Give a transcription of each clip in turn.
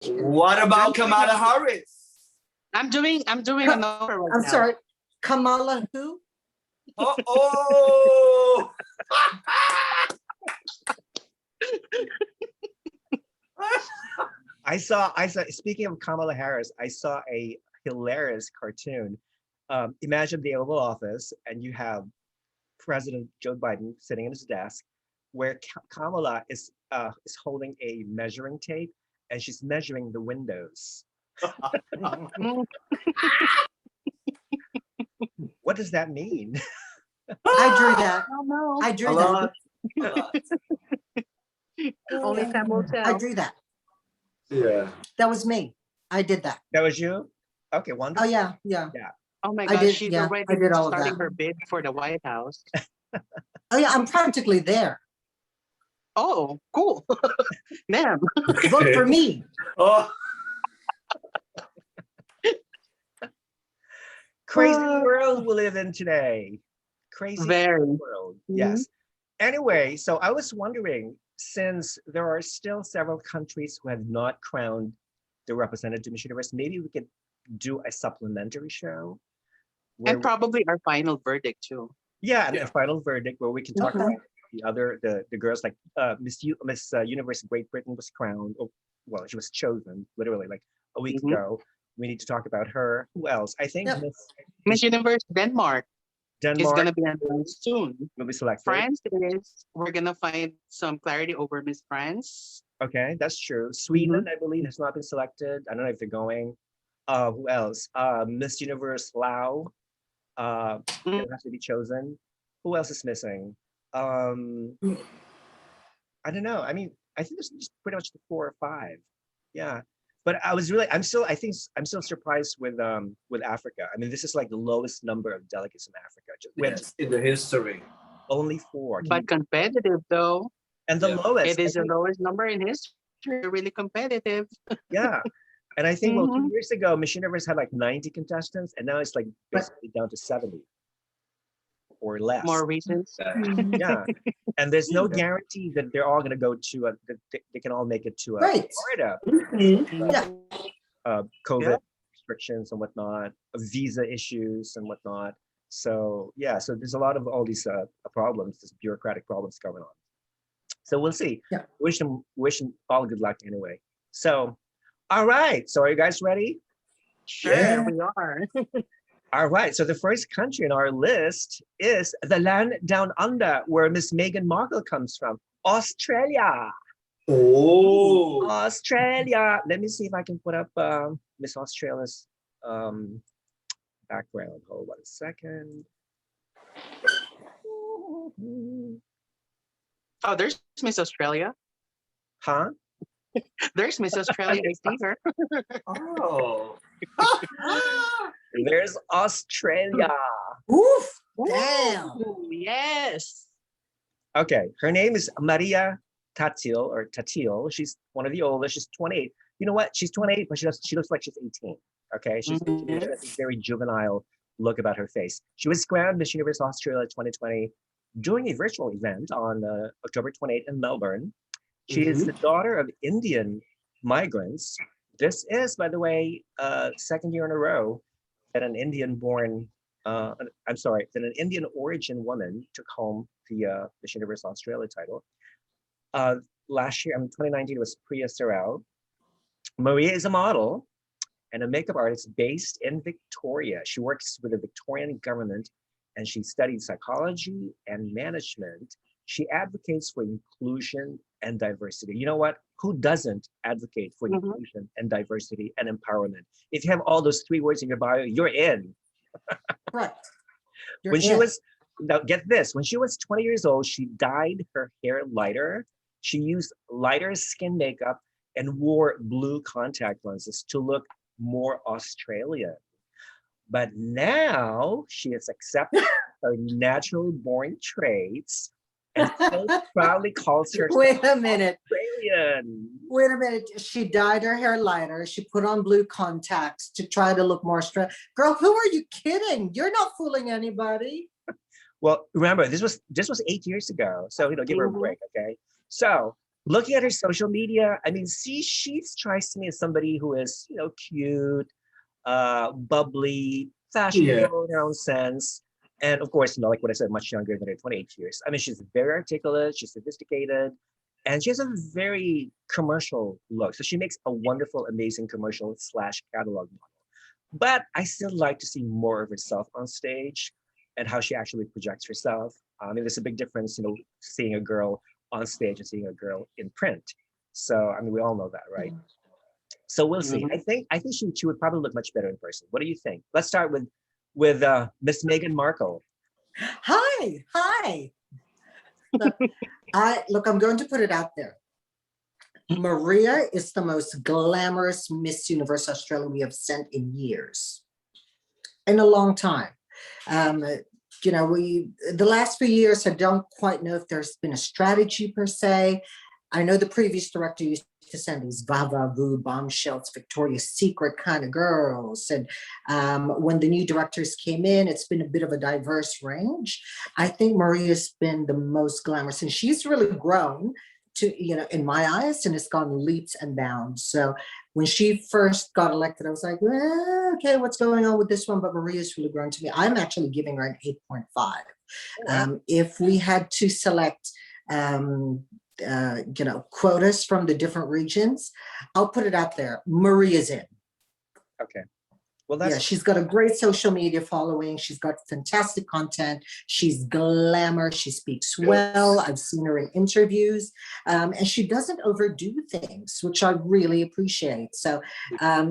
What about Kamala Harris? I'm doing a number right I'm now. sorry. Kamala who? Oh. I saw, speaking of Kamala Harris, I saw a hilarious cartoon. Imagine the Oval Office and you have President Joe Biden sitting at his desk where Kamala is holding a measuring tape and she's measuring the windows. What does that mean? I drew that. Oh, no. I drew A lot. Only time will tell. I drew that. Yeah. That was me. I did that. That was you? Okay, Oh wonderful. yeah. Oh my I gosh, did, she's yeah, already I did all of starting that. her bid for the White House. Oh yeah, I'm practically there. Oh, cool. Ma'am. Vote for me. Oh. Crazy world we live in today. Crazy Very. world. Yes. Anyway, so I was wondering, since there are still several countries who have not crowned the representative Miss Universe, maybe we could do a supplementary show. And probably our final verdict too. Yeah, and a final verdict where we can talk Okay. about the girls, like Miss Universe Great Britain was crowned. Oh, well, she was chosen literally like a week ago. We need to talk about her. Who else? I think Yep. Miss Universe Denmark is Denmark gonna be announced soon. will be selected. France we're gonna find some clarity over Miss France. Okay, that's true. Sweden, I believe, has not been selected. I don't know if they're going. Who else? Miss Universe Laos. It has to be chosen. Who else is missing? I don't know. I mean, I think there's just pretty much the 4 or 5. Yeah. But I'm still surprised with Africa. I mean, this is like the lowest number of delegates in Africa. Yes, in the history. Only 4. But competitive though. And the Yeah. lowest. It is the lowest number in history. Really competitive. Yeah. And I think, well, 2 years ago, Miss Universe had like 90 contestants, and now it's like basically down to 70 or less. More reasons. Yeah. And there's no guarantee that they're all going to go to, that they can all make it to Right. Florida. Yeah. COVID restrictions and whatnot, visa issues and whatnot. So, yeah, so there's a lot of all these problems, these bureaucratic problems going on. So we'll see. Yeah. Wish them all good luck anyway. So, all right. So are you guys ready? Sure, Yeah. we are. All right. So the first country in our list is the land down under, where Miss Meghan Markle comes from, Australia. Oh. Australia. Let me see if I can put up Miss Australia's background. Hold on a second. Oh, there's Miss Australia. Huh? There's Miss Australia. I see her. Oh. There's Australia. Oof. Damn. Ooh, yes. Okay, her name is Maria Tatil. She's one of the oldest. She's 28. You know what? She's 28, but she looks like she's 18. Okay, she has a very juvenile look about her face. She was crowned Miss Universe Australia 2020 during a virtual event on October 28 in Melbourne. She is the daughter of Indian migrants. This is, by the way, second year in a row that an Indian-born, that an Indian origin woman took home the Miss Universe Australia title. Last year, 2019, it was Priya Sarao. Maria is a model and a makeup artist based in Victoria. She works with the Victorian government and she studied psychology and management. She advocates for inclusion and diversity. You know what? Who doesn't advocate for inclusion and diversity and empowerment? If you have all those 3 words in your bio, you're in. Right. Now get this, when she was 20 years old, she dyed her hair lighter. She used lighter skin makeup and wore blue contact lenses to look more Australian. But now she has accepted her natural born traits and so proudly calls herself Wait a minute. Australian. Wait a minute. She dyed her hair lighter. She put on blue contacts to try to look more straight. Girl, who are you kidding? You're not fooling anybody. Well, remember, this was 8 years ago. So, give her a break, okay? So looking at her social media, I mean, see, she strikes me as somebody who is, cute, bubbly, fashionable in her own sense. And of course, like what I said, much younger than her, 28 years. I mean, she's very articulate, she's sophisticated, and she has a very commercial look. So she makes a wonderful, amazing commercial / catalog model. But I still like to see more of herself on stage and how she actually projects herself. I mean, there's a big difference, seeing a girl on stage and seeing a girl in print. So, I mean, we all know that, right? So we'll see. I think she would probably look much better in person. What do you think? Let's start with Miss Meghan Markle. Hi. Look, I'm going to put it out there. Maria is the most glamorous Miss Universe Australia we have sent in years, in a long time. The last few years, I don't quite know if there's been a strategy per se. I know the previous director used to send these va-va-vu bombshells, Victoria's Secret kind of girls. And when the new directors came in, it's been a bit of a diverse range. I think Maria's been the most glamorous, and she's really grown to, in my eyes, and it's gone leaps and bounds. So when she first got elected, I was like, okay, what's going on with this one? But Maria's really grown to me. I'm actually giving her an 8.5. If we had to select, quotas from the different regions, I'll put it out there. Maria's in. Okay. Well, she's got a great social media following. She's got fantastic content. She's glamour. She speaks well. I've seen her in interviews, and she doesn't overdo things, which I really appreciate. So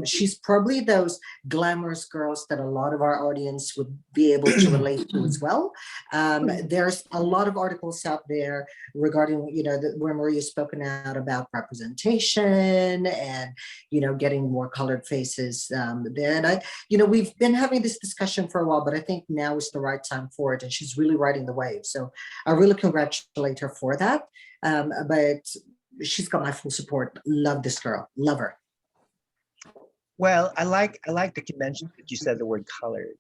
she's probably those glamorous girls that a lot of our audience would be able to relate to as well. There's a lot of articles out there regarding, where Maria's spoken out about representation and, getting more colored faces there. And we've been having this discussion for a while, but I think now is the right time for it. And she's really riding the wave. So I really congratulate her for that. But she's got my full support. Love this girl. Love her. Well, I like that you mentioned that you said the word colored.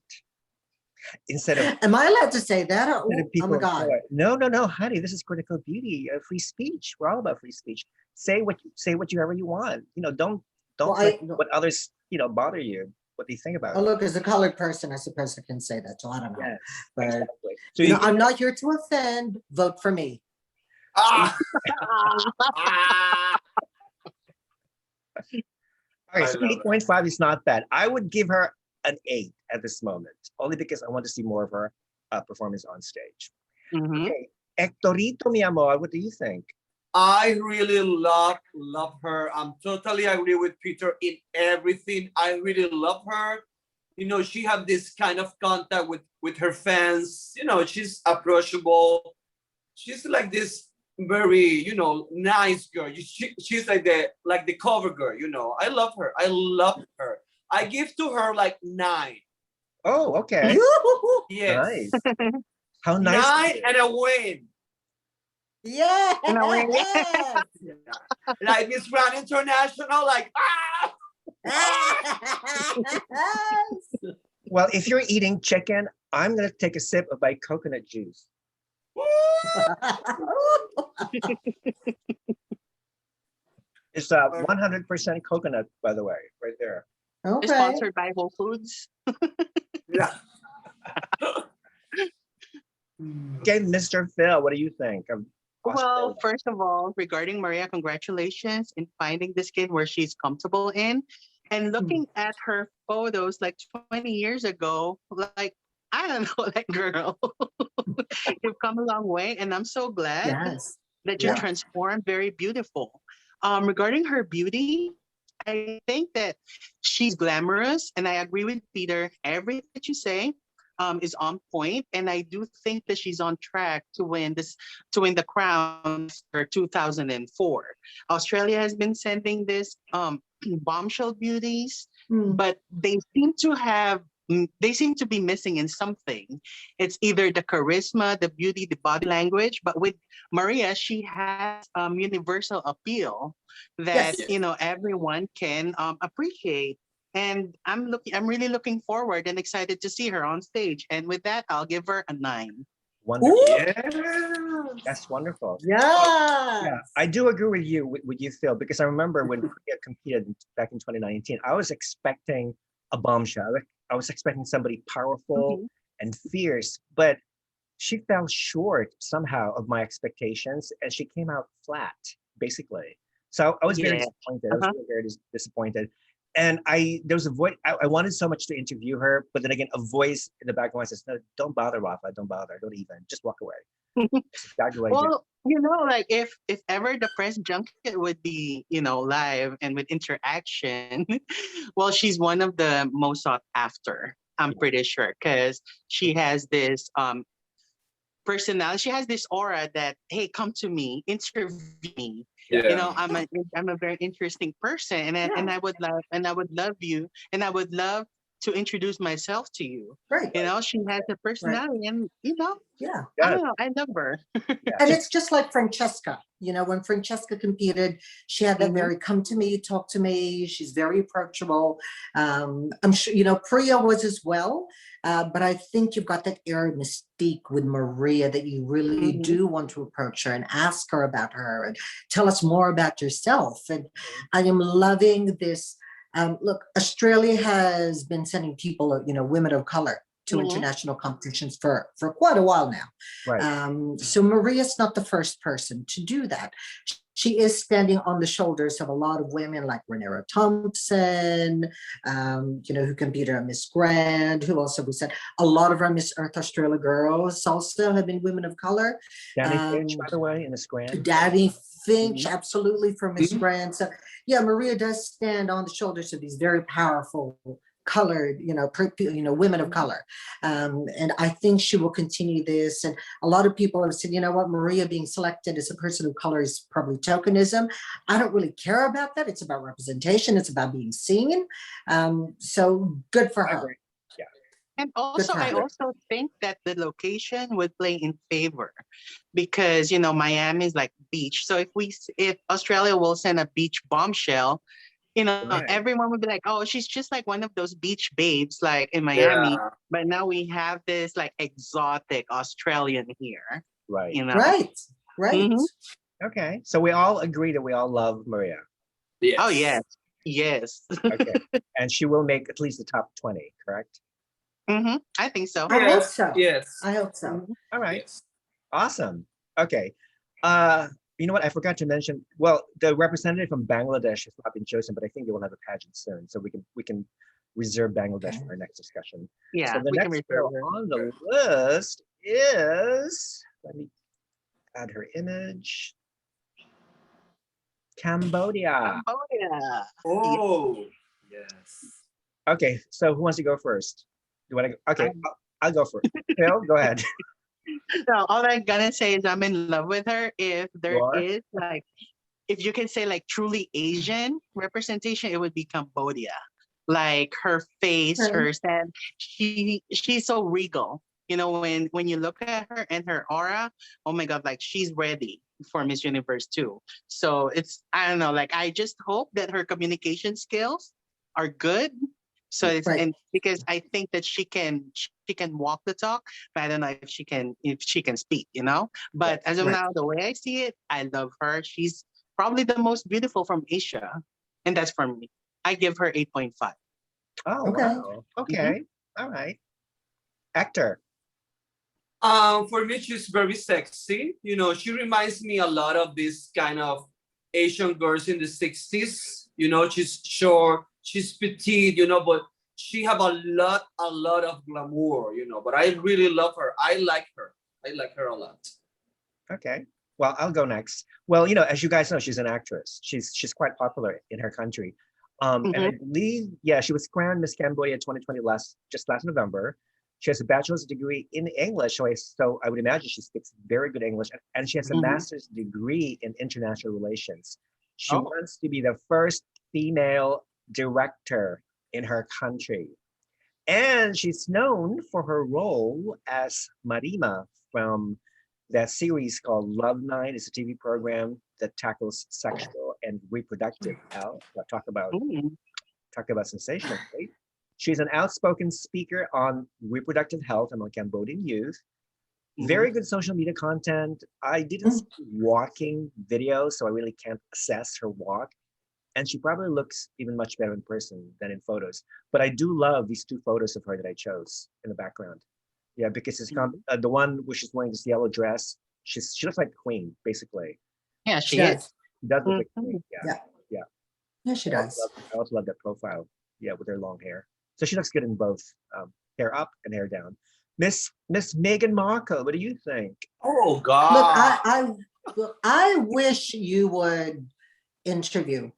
Instead of, am I allowed to say that? Oh my God. No, honey, this is critical beauty, free speech. We're all about free speech. Say whatever you want. Don't let what others, bother you. What do you think about it? Oh, look, as a colored person, I suppose I can say that. So I don't know. Yes, but exactly. So I'm not here to offend. Vote for me. All right, so 8.5 is not bad. I would give her an 8 at this moment, only because I want to see more of her performance on stage. Okay, Hectorito, mi amor, what do you think? I really love her. I'm totally agree with Peter in everything. I really love her. She have this kind of contact with her fans. She's approachable. She's like this very, nice girl. She's like the cover girl. I love her. I give to her like 9. Oh, okay. Yes. Nice. How nice. 9 and a win. Yeah. Like Miss Grand International, like Well, if you're eating chicken, I'm gonna take a sip of my coconut juice. It's 100% coconut, by the way, right there. Okay. Sponsored by Whole Foods. Yeah. Okay, Mr. Phil, what do you think of Australia? Well, first of all, regarding Maria, congratulations in finding this kid where she's comfortable in. And looking at her photos like 20 years ago, like, I don't know, that girl. You've come a long way, and I'm so glad that you transformed. Very beautiful. Regarding her beauty, I think that she's glamorous, and I agree with Peter. Everything that you say is on point, and I do think that she's on track to win the crown for 2004. Australia has been sending this bombshell beauties, but they seem to be missing in something. It's either the charisma, the beauty, the body language. But with Maria, she has universal appeal that everyone can appreciate. And I'm really looking forward and excited to see her on stage. And with that, I'll give her a 9. Wonderful. Ooh. Yeah. That's wonderful. Yeah. Yeah, I do agree with you, with you, Phil, because I remember when Priya competed back in 2019, I was expecting a bombshell. I was expecting somebody powerful and fierce, but she fell short somehow of my expectations, and she came out flat, basically. So I was very Yeah. disappointed. I was really very disappointed. And there was a voice, I wanted so much to interview her, but then again, a voice in the background says, no, don't bother, Rafa, don't bother, don't even, just walk away. That's exactly what I did. Well, like if ever the press junket would be, live and with interaction, well, she's one of the most sought after. I'm pretty sure because she has this personality. She has this aura that, hey, come to me, interview me. Yeah. I'm a very interesting person, and I would love you, and I would love to introduce myself to you. Right. She has a personality, and Yeah. I don't know, I love her. And it's just like Francesca. When Francesca competed, she had that very come to me, talk to me. She's very approachable. I'm sure, Priya was as well. But I think you've got that air of mystique with Maria that you really do want to approach her and ask her about her and tell us more about yourself. And I am loving this. Look, Australia has been sending people, women of color to international competitions for quite a while now. Right. So Maria's not the first person to do that. She is standing on the shoulders of a lot of women like Renera Thompson, who competed on Miss Grand, who also we said a lot of our Miss Earth Australia girls also have been women of color. Danny Finch, by the way, in Miss Grand. Danny Finch, absolutely, for Miss Grand. So yeah, Maria does stand on the shoulders of these very powerful colored, women of color. And I think she will continue this. And a lot of people have said, you know what, Maria being selected as a person of color is probably tokenism. I don't really care about that. It's about representation. It's about being seen. So good for her. Yeah. And also, I also think that the location would play in favor because, Miami is like beach. So if Australia will send a beach bombshell, everyone would be like, oh, she's just like one of those beach babes like in Miami. Yeah. But now we have this like exotic Australian here. Right. Right. Okay. So we all agree that we all love Maria. Yes. Oh, yes. Okay. And she will make at least the top 20, correct? I think so. I hope so. Yes. I hope so. All right. Yes. Awesome. Okay. You know what? I forgot to mention. Well, the representative from Bangladesh has not been chosen, but I think they will have a pageant soon, so we can reserve Bangladesh for our next discussion. Yeah, So the we can next reserve girl her. on the list is, let me add her image. Cambodia. Oh, yes. Okay, so who wants to go first? You want to go? Okay, I'll go first. Phil, go ahead. No, all I'm gonna say is I'm in love with her. If there is if you can say like truly Asian representation, it would be Cambodia. Like her face, her stand, she's so regal. When you look at her and her aura, oh my God, like she's ready for Miss Universe too. So I don't know, like I just hope that her communication skills are good. So and because I think that she can walk the talk, but I don't know if she can speak, But as of now, the way I see it, I love her. She's probably the most beautiful from Asia, and that's for me. I give her 8.5. Oh, Okay. wow. Okay. All right. Hector. For me, she's very sexy. She reminds me a lot of this kind of Asian girls in the 60s. She's short, she's petite, but she have a lot of glamour, but I really love her. I like her a lot. Okay. Well, I'll go next. Well, as you guys know, she's an actress. She's quite popular in her country. And I believe, she was crowned Miss Cambodia 2020 last November. She has a bachelor's degree in English, so I would imagine she speaks very good English, and she has a master's degree in international relations. She wants to be the first female director in her country. And she's known for her role as Marima from that series called Love 9. It's a TV program that tackles sexual and reproductive health. Talk about sensational, right? She's an outspoken speaker on reproductive health among Cambodian youth. Very good social media content. I didn't see walking videos, so I really can't assess her walk. And she probably looks even much better in person than in photos. But I do love these 2 photos of her that I chose in the background. Yeah, because it's the one where she's wearing this yellow dress. She looks like a queen, basically. Yeah, she Yes. is. She does look like a queen. Yeah. Yeah. Yeah, she does. I also love that profile. Yeah, with her long hair. So she looks good in both, hair up and hair down. Miss Meghan Markle, what do you think? Oh Look, God. I wish you would interview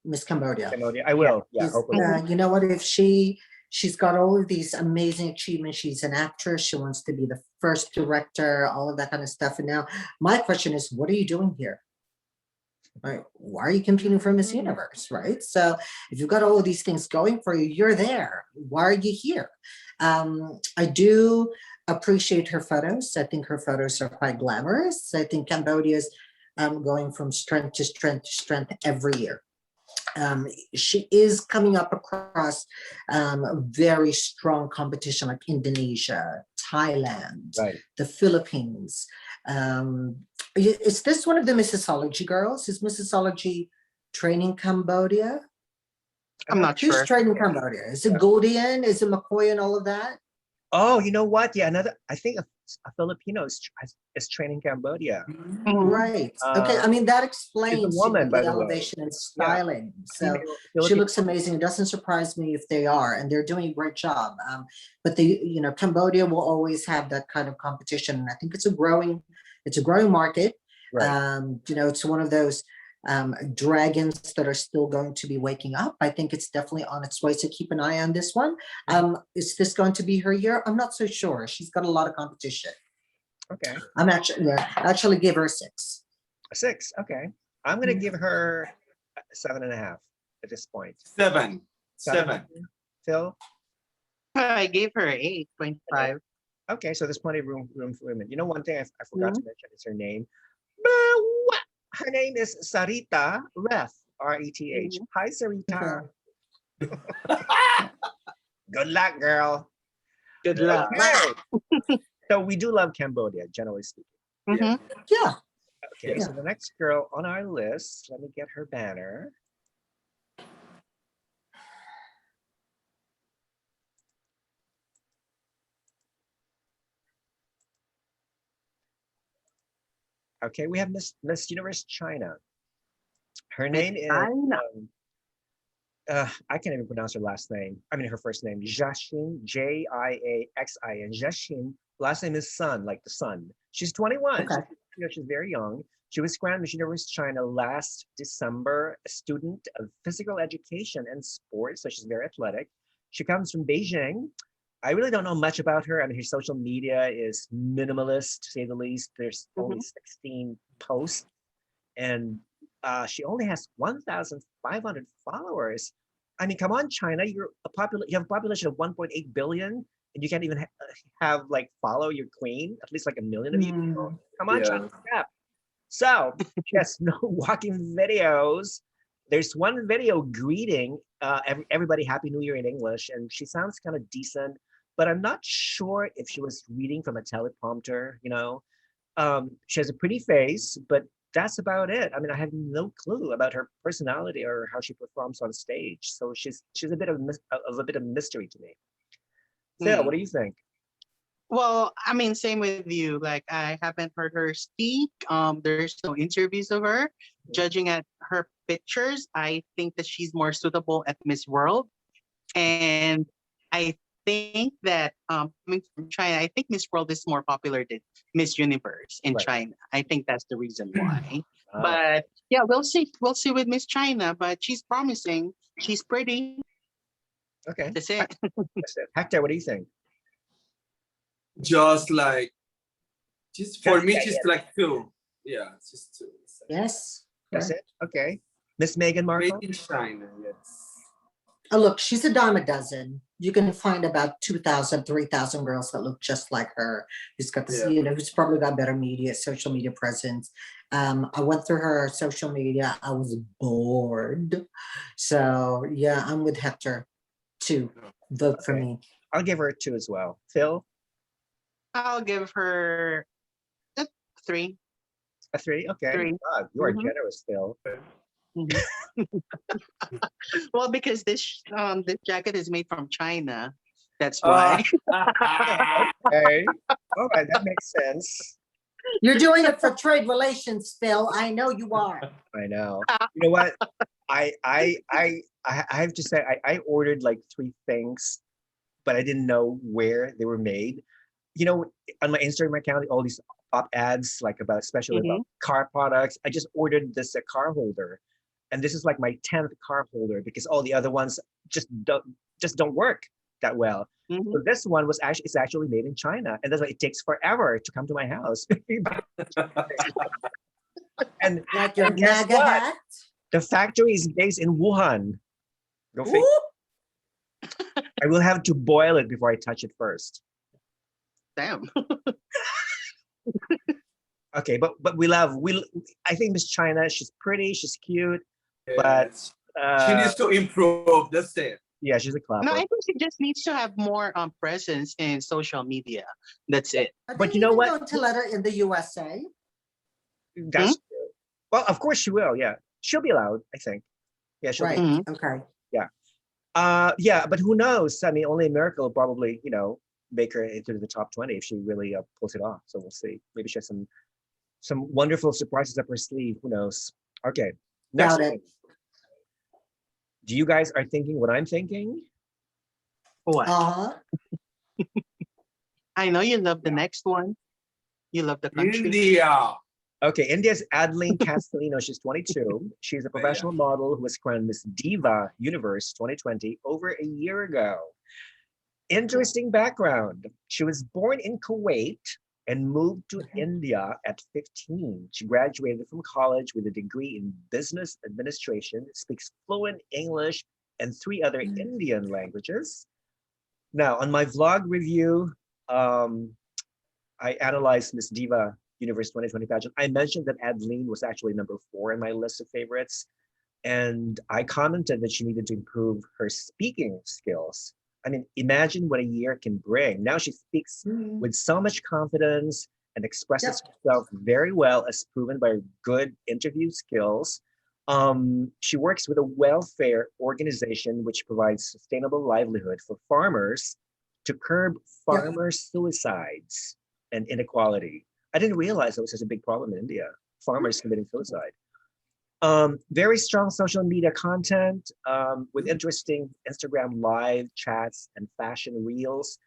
Miss Cambodia. Cambodia? I will. Yeah, hopefully. You know what? If she's got all of these amazing achievements. She's an actress. She wants to be the first director, all of that kind of stuff. And now my question is, what are you doing here? Right? Why are you competing for Miss Universe? Right? So if you've got all of these things going for you, you're there. Why are you here? I do appreciate her photos. I think her photos are quite glamorous. I think Cambodia's going from strength to strength to strength every year. She is coming up across very strong competition like Indonesia, Thailand, Right. the Philippines. Is this one of the Mississology girls? Is Mississology training Cambodia? I'm not Who's sure. training Cambodia? Is it Godian? Is it McCoy and all of that? Oh, you know what? Yeah, I think a Filipino is training Cambodia. Right. Okay. I mean, that She's explains a woman, by the the way. elevation and styling. So Female she Filipino. looks amazing. It doesn't surprise me if they are, and they're doing a great job. But Cambodia will always have that kind of competition. And I think it's a growing market. Right. It's one of those dragons that are still going to be waking up. I think it's definitely on its way. So keep an eye on this one. Is this going to be her year? I'm not so sure. She's got a lot of competition. Okay. I'm actually give her a 6. A 6. Okay. I'm gonna give her a 7.5 at this point. 7. Phil? I gave her 8.5. Okay, so there's plenty of room for women. You know, one thing I forgot to mention is her name. Her name is Sarita Reth, R-E-T-H. Hi, Sarita. Good luck, girl. Good luck. Okay. So we do love Cambodia, generally speaking. Yeah. Okay, so the next girl on our list, let me get her banner. Okay, we have Miss Universe China. Her name is I can't even pronounce her last name. I mean her first name, Jiaxin, Jiaxin. Jiaxin. Last name is Sun, like the sun. She's 21. Okay. She's very young. She was crowned Miss Universe China last December, a student of physical education and sports, so she's very athletic. She comes from Beijing. I really don't know much about her. I mean, her social media is minimalist, to say the least. There's only 16 posts, and she only has 1,500 followers. I mean, come on, China, you have a population of 1.8 billion, and you can't even follow your queen. At least like 1 million of you. Come on, China, step. So she has no walking videos. There's one video greeting everybody Happy New Year in English, and she sounds kind of decent, but I'm not sure if she was reading from a teleprompter. She has a pretty face, but that's about it. I mean, I have no clue about her personality or how she performs on stage. So she's a bit of a mystery to me. Phil, what do you think? Well, I mean, same with you. Like, I haven't heard her speak. There's no interviews of her. Judging at her pictures, I think that she's more suitable at Miss World. And I think that coming from China, I think Miss World is more popular than Miss Universe in China. I think that's the reason why. But yeah, we'll see. We'll see with Miss China, but she's promising. She's pretty. Okay. That's it. That's it. Hector, what do you think? Just like, for me, she's like 2. Yeah, she's 2. Yes. That's it. Okay. Miss Meghan Markle. Made in China, yes. Oh, look, she's a dime a dozen. You can find about 2,000, 3,000 girls that look just like her. Who's got this, who's probably got better social media presence. I went through her social media. I was bored. So yeah, I'm with Hector. 2. Vote for me. I'll give her a 2 as well. Phil? I'll give her a 3. A 3? Okay. 3. God, you are Mhm. generous, Phil. Mhm. Well, because this jacket is made from China. That's why. Okay. All right, that makes sense. You're doing it for trade relations, Phil. I know you are. I know. You know what? I have to say I ordered like 3 things, but I didn't know where they were made. You know, on my Instagram account, all these ads like about, especially about car products. I just ordered this car holder, and this is like my 10th car holder because all the other ones just don't work that well. Mhm. So this one it's actually made in China, and that's why it takes forever to come to my house. And Like your guess MAGA what? hat. The factory is based in Wuhan. Go figure. Ooh, I will have to boil it before I touch it first. Damn. Okay, but I think Miss China, she's pretty, she's cute, but Yes. She needs to improve. That's it. yeah, she's a clapper. No, I think she just needs to have more presence in social media. That's it. are But they you know even what? going to let her in the USA? That's true. Well, of course she will. Yeah, she'll be allowed. I think. Yeah, she'll Right. be. Mhm. Okay. Yeah, but who knows? I mean, only America will probably, make her into the top 20 if she really pulls it off. So we'll see. Maybe she has some wonderful surprises up her sleeve. Who knows? Okay, next Doubt one. it. Do you guys are thinking what I'm thinking? What? Uh-huh. I know you love the next one. You love the country. India. Okay, India's Adline Castelino. She's 22. She's a professional model who was crowned Miss Diva Universe 2020 over a year ago. Interesting background. She was born in Kuwait and moved to India at 15. She graduated from college with a degree in business administration, speaks fluent English and 3 other Indian languages. Now, on my vlog review, I analyzed Miss Diva Universe 2020 pageant. I mentioned that Adline was actually number 4 in my list of favorites. And I commented that she needed to improve her speaking skills. I mean, imagine what a year can bring. Now she speaks with so much confidence and expresses herself very well, as proven by her good interview skills. She works with a welfare organization which provides sustainable livelihood for farmers to curb farmer suicides and inequality. I didn't realize that was such a big problem in India, farmers committing suicide. Very strong social media content with interesting Instagram live chats and fashion reels.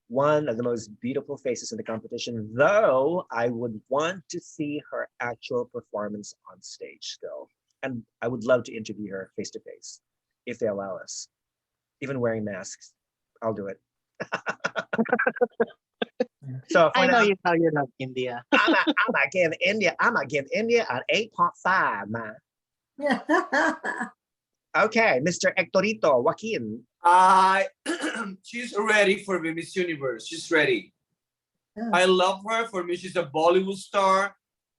One of the most beautiful faces in the competition, though I would want to see her actual performance on stage still. And I would love to interview her face to face if they allow us. Even wearing masks, I'll do it. So for I know now, you love India. I'm gonna give India an 8.5, man. Okay, Mr. Hectorito Joaquin. She's ready for the Miss Universe. She's ready. Yeah. I love her. For me, she's a Bollywood star.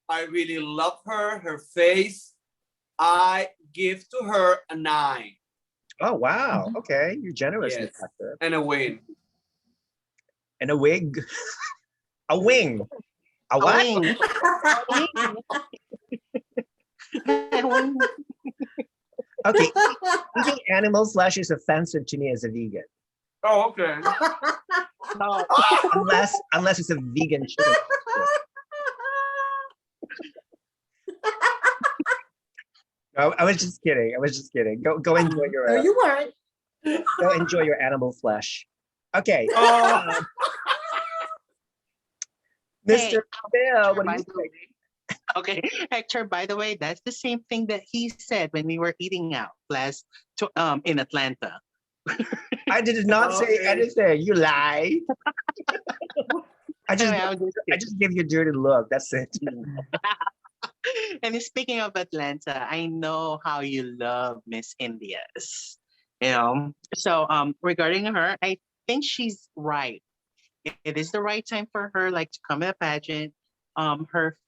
I really love her. Her face. I give to her a 9. Oh wow. Okay, you're generous, Miss Yes. Hector. And a win. And a wig. A wing. A what? Wing. Wing. Okay, eating animal flesh is offensive to me as a vegan. Oh, okay. No. Unless it's a vegan chicken. No, I was just kidding. Go enjoy No, your you weren't. go enjoy your animal flesh. Okay. Oh. Mr. Bill, what do By you the think? Okay, Hector, by the way, that's the same thing that he said when we were eating out in Atlanta. I did not say Okay. anything. You lie. I Anyway, I was just I just give you a dirty look. That's it. And speaking of Atlanta, I know how you love Miss India's. So regarding her, I think she's right. It is the right time for her, like, to come in a pageant.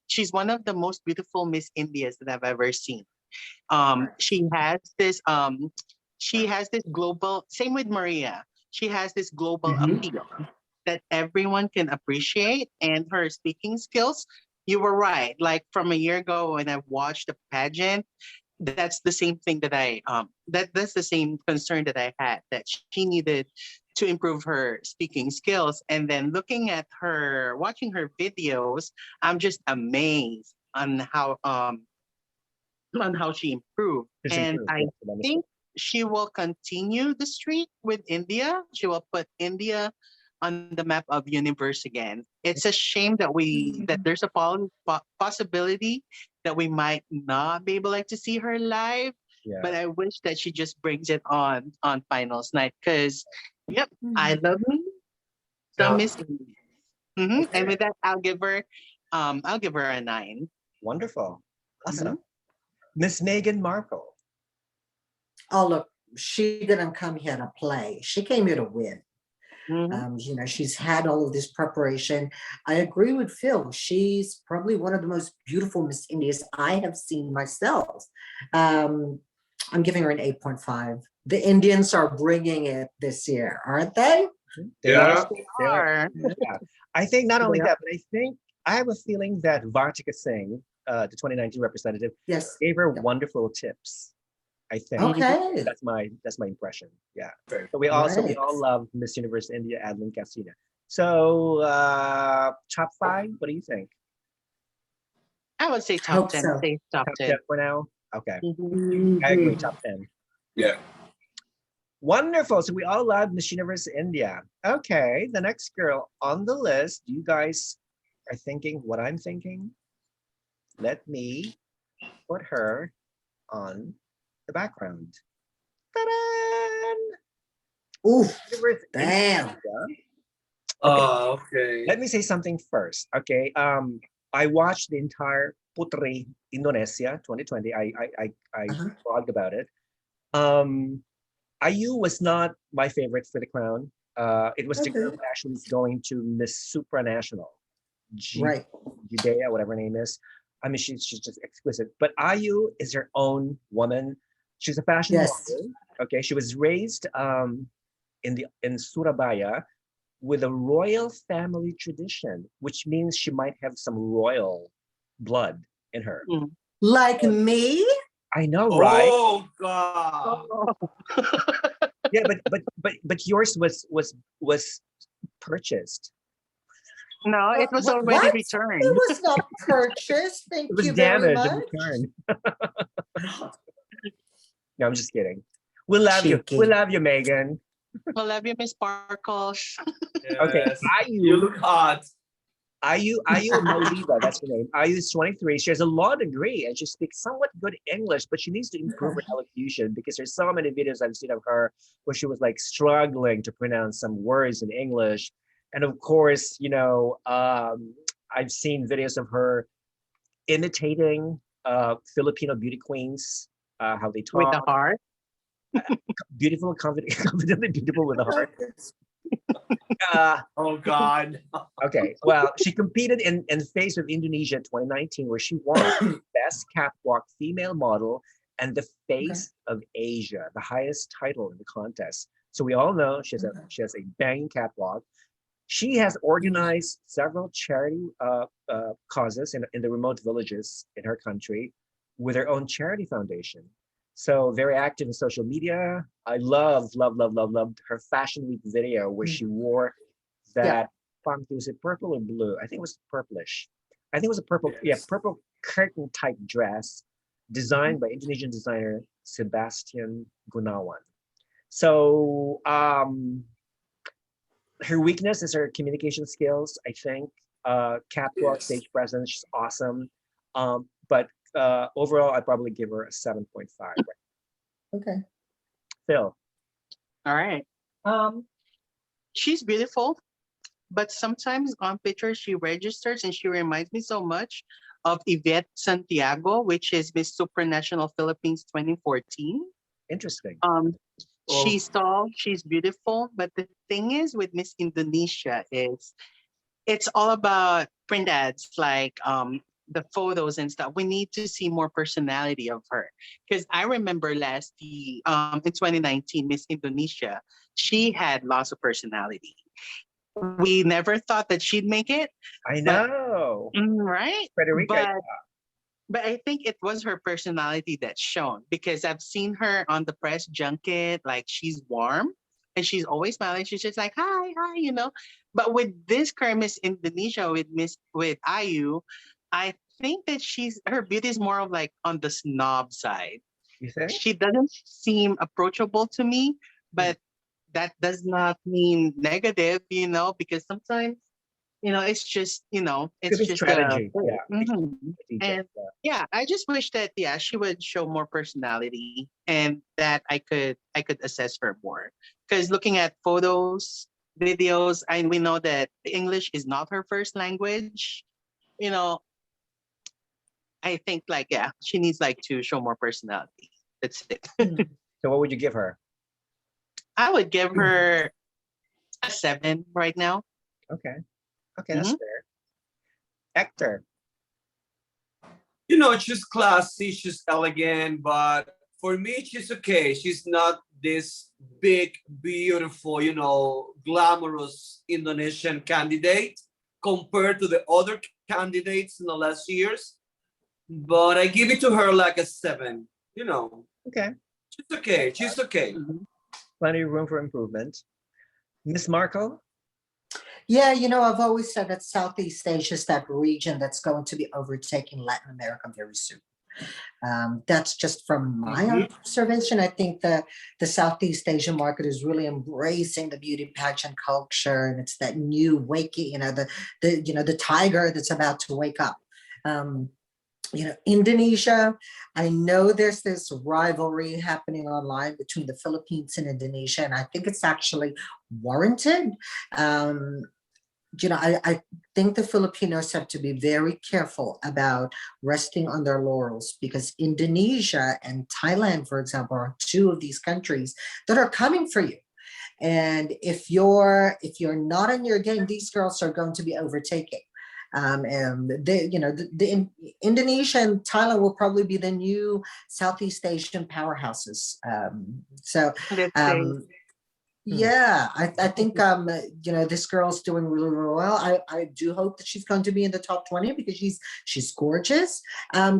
She's one of the most beautiful Miss Indias that I've ever seen. She has this global. Same with Maria. She has this global appeal. that everyone can appreciate, and her speaking skills. You were right. Like from a year ago when I watched the pageant, that's the same thing that that's the same concern that I had, that she needed to improve her speaking skills. And then looking at her, watching her videos, I'm just amazed on how she improved. Just And improved, I yeah, tremendously. think she will continue the streak with India. She will put India on the map of universe again. It's a shame that there's a possibility that we might not be able to see her live. Yeah. But I wish that she just brings it on finals night, because yep, I love me some Yeah. Miss India. And Okay. with that, I'll give her a 9. Wonderful. Awesome. Miss Meghan Markle. Oh, look, she didn't come here to play. She came here to win. You know, she's had all of this preparation. I agree with Phil. She's probably one of the most beautiful Miss Indias I have seen myself. I'm giving her an 8.5. The Indians are bringing it this year, aren't they? They Yeah. are. Yeah. I think not only Yeah. that, but I think I have a feeling that Vartika Singh, the 2019 representative, Yes. gave her Yeah. wonderful tips. I think Okay. that's my impression. Yeah. Very So we all Right. love Miss Universe India, Adline Castilino. So top 5, what do you think? I would say top Hope 10. so. Say top Top 10. 10 for now? Okay. Mhm. I agree, top 10. Yeah. Wonderful. So we all love Miss Universe India. Okay, the next girl on the list, you guys are thinking what I'm thinking? Let me put her on the background. Ta-da! Oof, Universe damn. India. Okay. Let me say something first. Okay. I watched the entire Putri Indonesia 2020. I Uh-huh. blogged about it. Ayu was not my favorite for the crown. It was the girl Okay. who actually is going to Miss Supranational, Right. Judea, whatever her name is. I mean, she's just exquisite. But Ayu is her own woman. She's a fashion Yes. model. Okay, she was raised in Surabaya with a royal family tradition, which means she might have some royal blood in her. Mm. Like me? I know, right? Oh God. Yeah, but yours was purchased. No, it was already What? It returned. was not purchased. Thank It was you very damaged and much. returned. No, I'm just kidding. We love you. Cheeky. We love you, Megan. I love you, Miss Sparkles. Okay, Yes. You Ayu look hot. Maulida, that's her name. Ayu is 23. She has a law degree and she speaks somewhat good English, but she needs to improve her elocution because there's so many videos I've seen of her where she was like struggling to pronounce some words in English. And of course, you know, I've seen videos of her imitating Filipino beauty queens, how they With the talk. heart. Beautiful, confidently beautiful with a heart. Oh God. Okay, well, she competed in Face of Indonesia 2019, where she won Best Catwalk Female Model and the Face of Asia, the highest title in the contest. So we all know she has a banging catwalk. She has organized several charity causes in the remote villages in her country with her own charity foundation. So very active in social media. I loved her Fashion Week video where she wore that, was it purple or blue? I think it was purplish. I think it was a purple, purple curtain type dress designed by Indonesian designer Sebastian Gunawan. So her weakness is her communication skills, I think. Catwalk, stage presence, she's awesome. But overall, I'd probably give her a 7.5. Okay. Phil. All right. She's beautiful, but sometimes on pictures she registers and she reminds me so much of Yvette Santiago, which is Miss Supranational Philippines 2014. Interesting. She's tall, she's beautiful, but the thing is with Miss Indonesia is it's all about print ads, like the photos and stuff. We need to see more personality of her. Because I remember in 2019, Miss Indonesia, she had lots of personality. we never thought that she'd make it. I But- know. Right? Puerto Rico. But I think it was her personality that's shown, because I've seen her on the press junket, like she's warm and she's always smiling. She's just like, hi, hi. But with this current Miss Indonesia with Ayu, I think that her beauty is more of like on the snob side. You think? She doesn't seem approachable to me, but that does not mean negative, because sometimes, it's just, it's Could be just strategy. Yeah. Mhm. Strategic, And yeah, I just wish that she would show more personality, and that I could assess her more. Because looking at photos, videos, and we know that English is not her first language. I think she needs to show more personality. That's it. So what would you give her? I would give her a 7 right now. Okay. Okay, that's fair. Hector. She's classy, she's elegant, but for me, she's okay. She's not this big, beautiful, glamorous Indonesian candidate compared to the other candidates in the last years. But I give it to her like a 7, Okay. She's okay. She's okay. Plenty of room for improvement. Miss Markle? Yeah, I've always said that Southeast Asia is that region that's going to be overtaking Latin America very soon. That's just from my observation. I think the Southeast Asian market is really embracing the beauty pageant culture, and it's that new waking, the tiger that's about to wake up. Indonesia, I know there's this rivalry happening online between the Philippines and Indonesia, and I think it's actually warranted. I think the Filipinos have to be very careful about resting on their laurels, because Indonesia and Thailand, for example, are two of these countries that are coming for you. And if you're not on your game, these girls are going to be overtaking. And the Indonesia and Thailand will probably be the new Southeast Asian powerhouses. Yeah, I think this girl's doing really, really well. I do hope that she's going to be in the top 20, because she's gorgeous.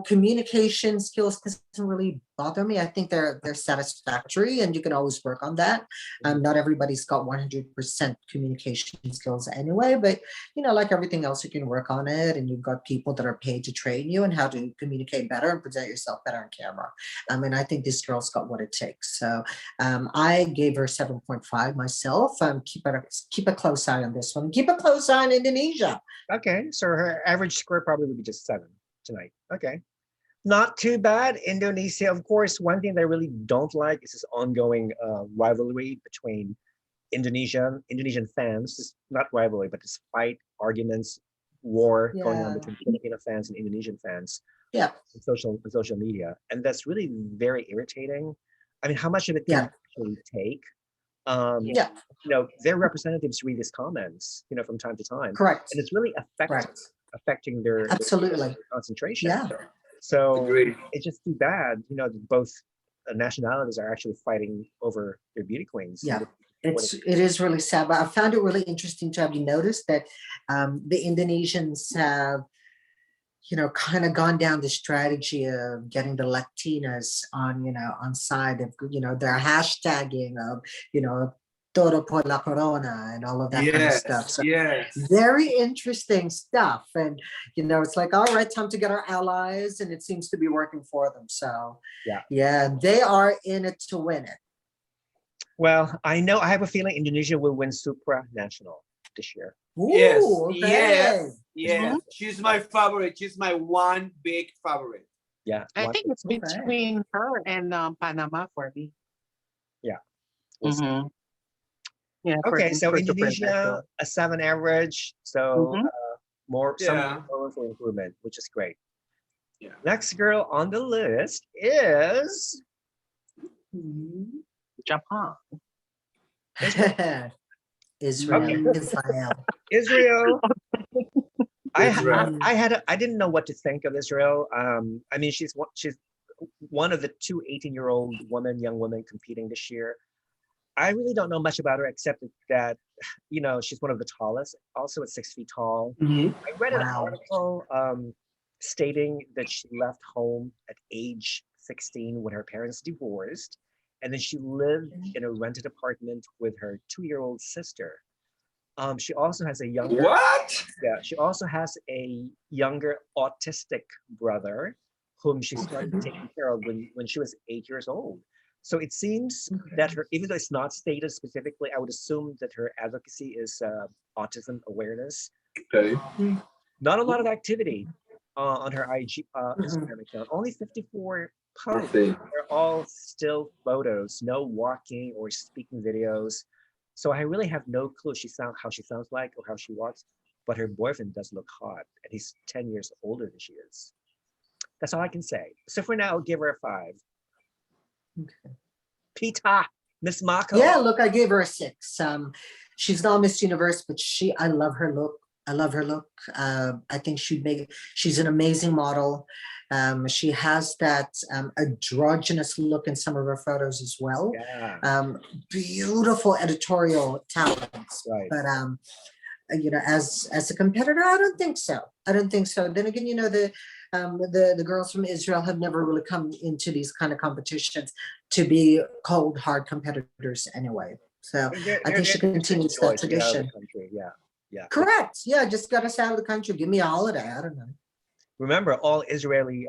Communication skills doesn't really bother me. I think they're satisfactory, and you can always work on that. Not everybody's got 100% communication skills anyway, but like everything else, you can work on it, and you've got people that are paid to train you and how to communicate better and present yourself better on camera. And I think this girl's got what it takes. So I gave her 7.5 myself. Keep a close eye on this one. Keep a close eye on Indonesia. Okay, so her average score probably would be just 7 tonight. Okay. Not too bad. Indonesia, of course, one thing that I really don't like is this ongoing rivalry between Indonesian fans. It's not rivalry, but this fight, arguments, war going on between Filipino fans and Indonesian fans. Yeah. On social media. And that's really very irritating. I mean, how much of it can you actually take? Their representatives read these comments, from time to time. Correct. And it's really affecting their Absolutely concentration. Yeah. So Agreed. it's just too bad, both nationalities are actually fighting over their beauty queens. Yeah. It is really sad, but I found it really interesting to have you noticed that the Indonesians have, kind of gone down the strategy of getting the Latinas on side of, their hashtagging of, todo por la corona and all of that kind of stuff. So very interesting stuff. And, it's like, all right, time to get our allies, and it seems to be working for them. So yeah, they are in it to win it. Well, I have a feeling Indonesia will win supranational this year. Ooh, Yes, okay. yes. She's my favorite. She's my one big favorite. Yeah. I think it's between her and Panama for me. Yeah. Yeah. Okay, so Indonesia, a 7 average. So some room for improvement, which is great. Yeah. Next girl on the list is Japan. Israel. Okay. Israel. I didn't know what to think of Israel. I mean, she's one of the two 18-year-old young women competing this year. I really don't know much about her except that, you know, she's one of the tallest, also at 6 feet tall. Mhm. I read an Wow. article stating that she left home at age 16 when her parents divorced, and then she lived in a rented apartment with her 2-year-old sister. She also has a younger, What? yeah, she also has a younger autistic brother whom she started taking care of when she was 8 years old. So it seems that her, even though it's not stated specifically, I would assume that her advocacy is autism awareness. Okay. Not a lot of activity on her IG Mhm. Instagram account. Only 54 Poor posts. thing. They're all still photos, no walking or speaking videos. So I really have no clue how she sounds like or how she walks. But her boyfriend does look hot, and he's 10 years older than she is. That's all I can say. So for now, I'll give her a 5. Okay. Peter, Miss Markle. Yeah, look, I gave her a 6. She's not Miss Universe, but I love her look. I love her look. I think she's an amazing model. She has that androgynous look in some of her photos as well. Yeah, Beautiful editorial talents. right. But you know, as a competitor, I don't think so. I don't think so. Then again, you know, the girls from Israel have never really come into these kind of competitions to be cold, hard competitors anyway. So I think she continues that tradition. Yeah, yeah. Correct. Yeah, just got us out of the country. Give me a holiday. I don't know. Remember, all Israeli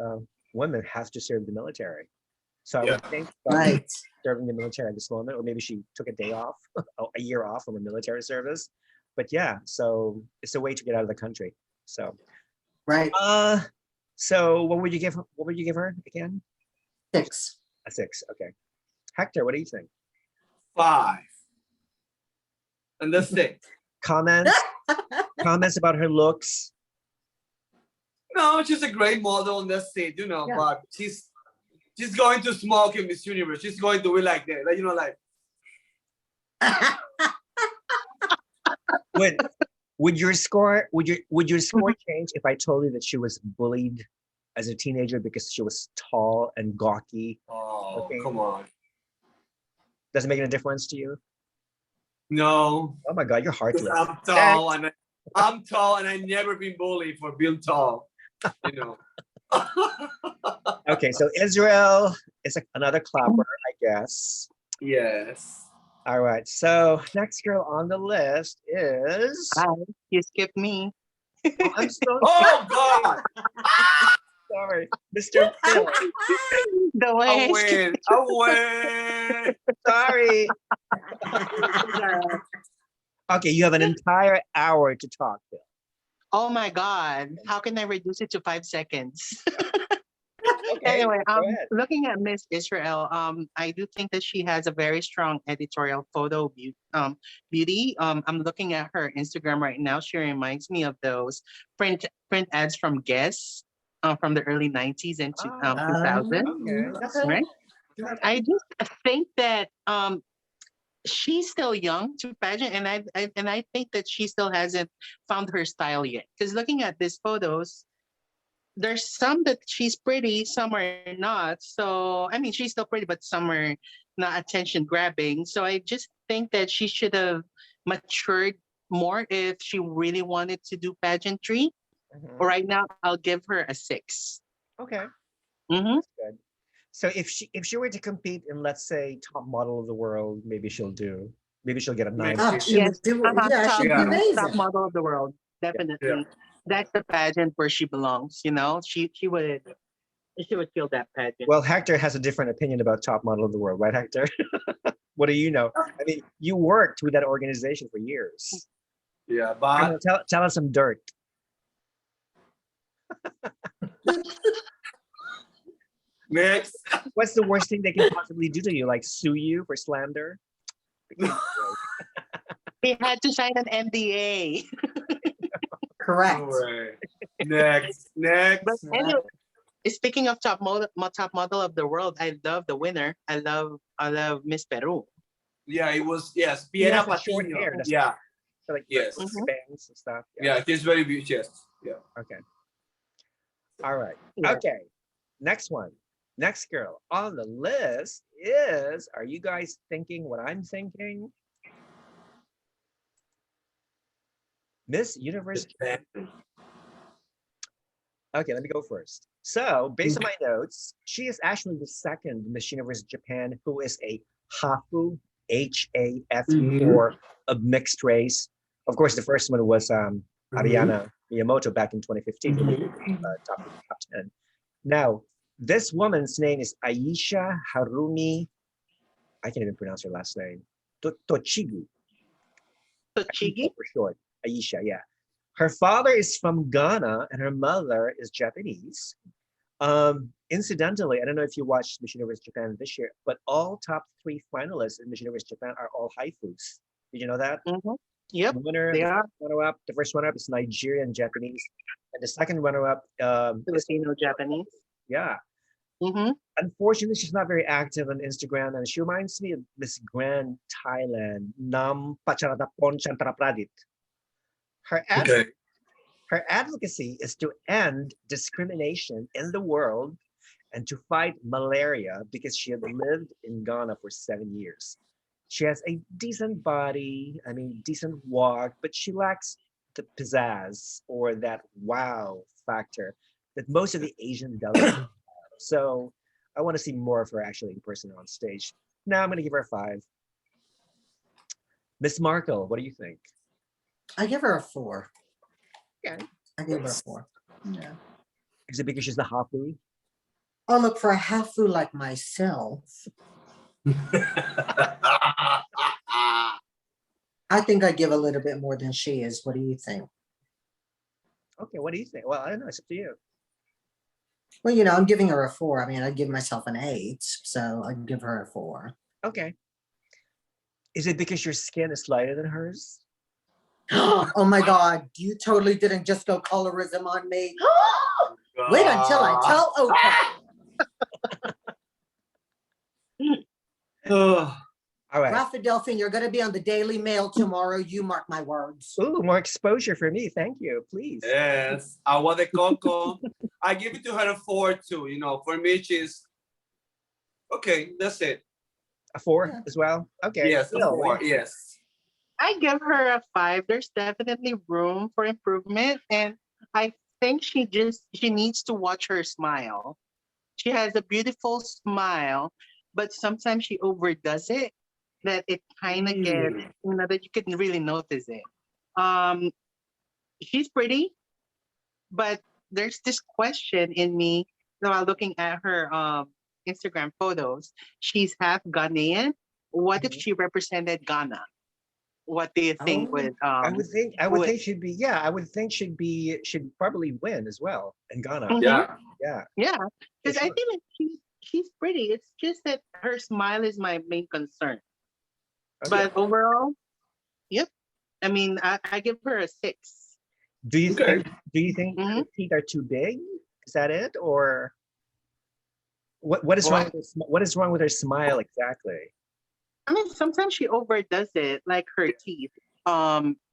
women have to serve the military. So I would think Right. serving the military at this moment, or maybe she took a day off, a year off from her military service. But yeah, so it's a way to get out of the country. So Right. so what would you give her? What would you give her again? 6. A 6. Okay. Hector, what do you think? 5. And that's it. Comments? Comments about her looks? No, she's a great model, and that's it, you know. Yeah. But she's going to smoke in Miss Universe. She's going to be like that, like, you know, like. Would your score change if I told you that she was bullied as a teenager because she was tall and gawky? Oh, Okay. come on. Does it make any difference to you? No. Oh my God, you're heartless. I'm tall, and I've never been bullied for being tall. You know. Okay, so Israel is another clapper, I guess. Yes. All right, so next girl on the list is. Hi, you skipped me. Oh, I'm so Oh God! sorry, Mr. Phil. The way I win. Sorry. Okay, you have an entire hour to talk, Phil. Oh my God, how can I reduce it to 5 seconds? Okay, Anyway, go ahead. looking at Miss Israel, I do think that she has a very strong editorial photo beauty. I'm looking at her Instagram right now. She reminds me of those print ads from Guess from the early 90s and 2000s, Okay. right? I just think that she's still young to pageant, and I think that she still hasn't found her style yet. Because looking at these photos, there's some that she's pretty, some are not. So I mean, she's still pretty, but some are not attention grabbing. So I just think that she should have matured more if she really wanted to do pageantry. Mhm. Right now, I'll give her a 6. Okay. Mm-hmm. That's good. So if she were to compete in, let's say, top model of the world, maybe she'll get a 9. Oh, she would do it. Yeah, Top, she'd be Yeah. top amazing. model of the world, definitely. That's the pageant where she belongs. You know, she would kill that pageant. Well, Hector has a different opinion about top model of the world, right, Hector? What do you know? I mean, you worked with that organization for years. Yeah, Come but on, tell us some dirt. next. What's the worst thing they can possibly do to you? Like sue you for slander? They had to sign an NDA. Correct. No way. Next. But anyway, speaking of top model of the world, I love the winner. I love Miss Peru. Yeah, it was, yes. He has Piera the short Patino. hair, doesn't Yeah. So like Yes. bangs and stuff. Yeah, it is very beautiful. Yes. Yeah. Okay. All right. Yeah. Okay. Next one. Next girl on the list is, are you guys thinking what I'm thinking? Miss Universe. Okay, let me go first. So, based on my notes, she is actually the second Miss Universe Japan who is a Hafu, H-A-F-U, or a mixed race. Of course, the first one was Ariana Miyamoto back in 2015, top 10. Now, this woman's name is Aisha Harumi. I can't even pronounce her last name. Tochigi. Tochigi? For short. Aisha, yeah. Her father is from Ghana and her mother is Japanese. Incidentally, I don't know if you watched Miss Universe Japan this year, but all top 3 finalists in Miss Universe Japan are all haifus. Did you know that? Yep, The winner, they are. runner-up, the first runner-up is Nigerian Japanese, and the second runner-up Filipino Japanese. Yeah. Unfortunately, she's not very active on Instagram, and she reminds me of Miss Grand Thailand, Nam Pacharatapon Chantarapradit. Her advocacy is to end discrimination in the world and to fight malaria because she had lived in Ghana for 7 years. She has a decent body, I mean, decent walk, but she lacks the pizzazz or that wow factor that most of the Asian delegates have. So I want to see more of her actually in person on stage. Now I'm going to give her a 5. Miss Markle, what do you think? I give her a 4. Okay. I give her a 4. Yeah. Is it because she's the hafu? Oh, look, for a hafu like myself, I think I give a little bit more than she is. What do you think? Okay, what do you think? Well, I don't know, it's up to you. Well, you know, I'm giving her a 4. I mean, I'd give myself an 8, so I'd give her a 4. Okay. Is it because your skin is lighter than hers? Oh my God, you totally didn't just go colorism on me. Wait until I tell Oprah. All right. Rafa Delphine, you're going to be on the Daily Mail tomorrow. You mark my words. Ooh, more exposure for me. Thank you, please. Yes, agua de coco. I give it to her a 4 too. You know, for me, she's okay. That's it. A 4 as well? Okay. Yes, a 4. Yes. I give her a 5. There's definitely room for improvement, and I think she needs to watch her smile. She has a beautiful smile, but sometimes she overdoes it, that it kind of gets, you know, that you can really notice it. She's pretty, but there's this question in me while looking at her Instagram photos. She's half Ghanaian. What if she represented Ghana? What do you think would I would think she'd be, yeah, I would think she'd probably win as well in Ghana. Yeah. Yeah, because sure. I feel like she's pretty. It's just that her smile is my main concern. Okay. But overall, yep. I mean, I give her a 6. Do you think her teeth are too big? Is that it, or what is wrong? What is wrong with her smile exactly? I mean, sometimes she overdoes it, like her teeth.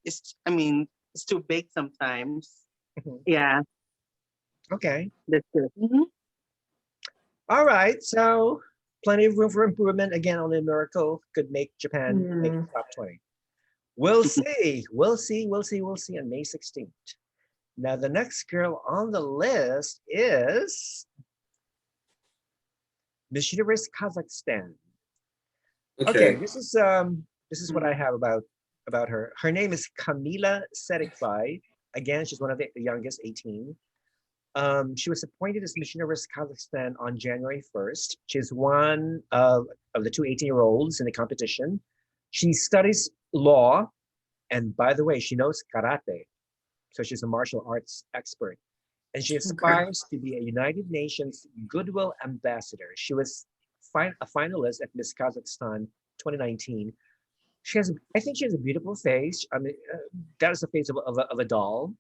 It's too big sometimes. Yeah. Okay. That's good. All right. So plenty of room for improvement. Again, only a miracle could make Japan make the top 20. We'll see. We'll see on May 16th. Now, the next girl on the list is Miss Universe Kazakhstan. Okay, this is what I have about her. Her name is Kamila Serikbay. Again, she's one of the youngest, 18. She was appointed as Miss Universe Kazakhstan on January 1st. She's one of the 2 18-year-olds in the competition. She studies law, and by the way, she knows karate. So she's a martial arts expert. And she aspires to be a United Nations Goodwill Ambassador. She was a finalist at Miss Kazakhstan 2019. I think she has a beautiful face. I mean, that is the face of a doll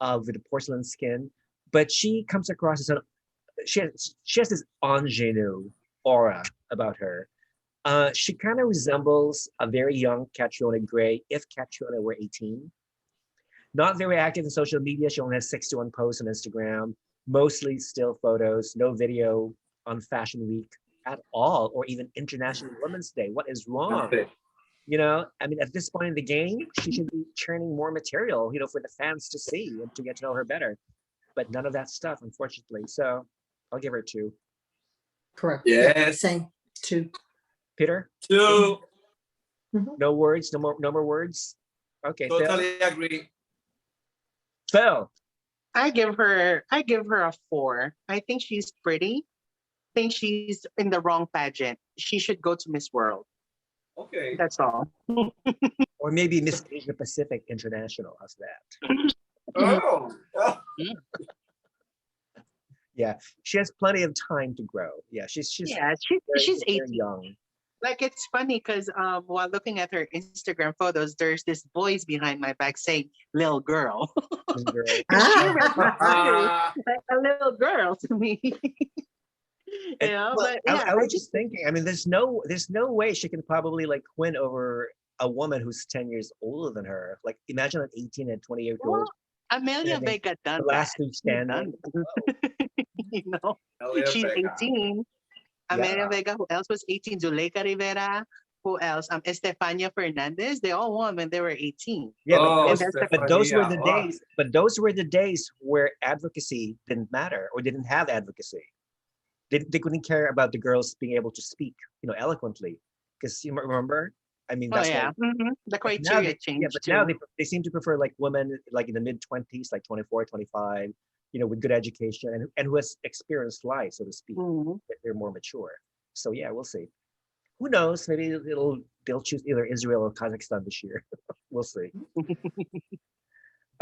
with a porcelain skin. But she comes across as she has this ingenue aura about her. She kind of resembles a very young Catriona Gray if Catriona were 18. Not very active in social media. She only has 61 posts on Instagram, mostly still photos, no video on Fashion Week at all, or even International Women's Day. What is wrong? Nothing. You know, I mean, at this point in the game, she should be churning more material, you know, for the fans to see and to get to know her better. But none of that stuff, unfortunately. So I'll give her 2. Correct. Yes. Same. 2. Peter? 2. No words, no more words. Okay, Totally agree. Phil. I give her a 4. I think she's pretty. I think she's in the wrong pageant. She should go to Miss World. Okay. That's all. Or maybe Miss Asia Pacific International. How's that? Oh. Yeah, she has plenty of time to grow. Yeah, she's she's very 18. young. Like, it's funny because while looking at her Instagram photos, there's this voice behind my back saying "little girl." This girl. She represents like a little girl to me. You know, Well, but yeah, I was just thinking. I mean, there's no way she can probably like win over a woman who's 10 years older than her. Like, imagine an 18 and 20-year-old. well, Amelia And then Vega done the last that. two standing. You know, Amelia she's Vega. 18. Amelia Yeah. Vega. Who else was 18? Zuleika Rivera. Who else? Estefania Fernandez. They all won when they were 18. Yeah, Oh, but those were the Stefania, wow. days. But those were the days where advocacy didn't matter or didn't have advocacy. They couldn't care about the girls being able to speak, you know, eloquently. Because you remember, I mean, Oh that's yeah, what, the but now criteria changed but too. now they seem to prefer like women like in the mid-20s, like 24, 25, you know, with good education and who has experienced life, so to speak. Mhm. They're more mature. So yeah, we'll see. Who knows? Maybe they'll choose either Israel or Kazakhstan this year. We'll see.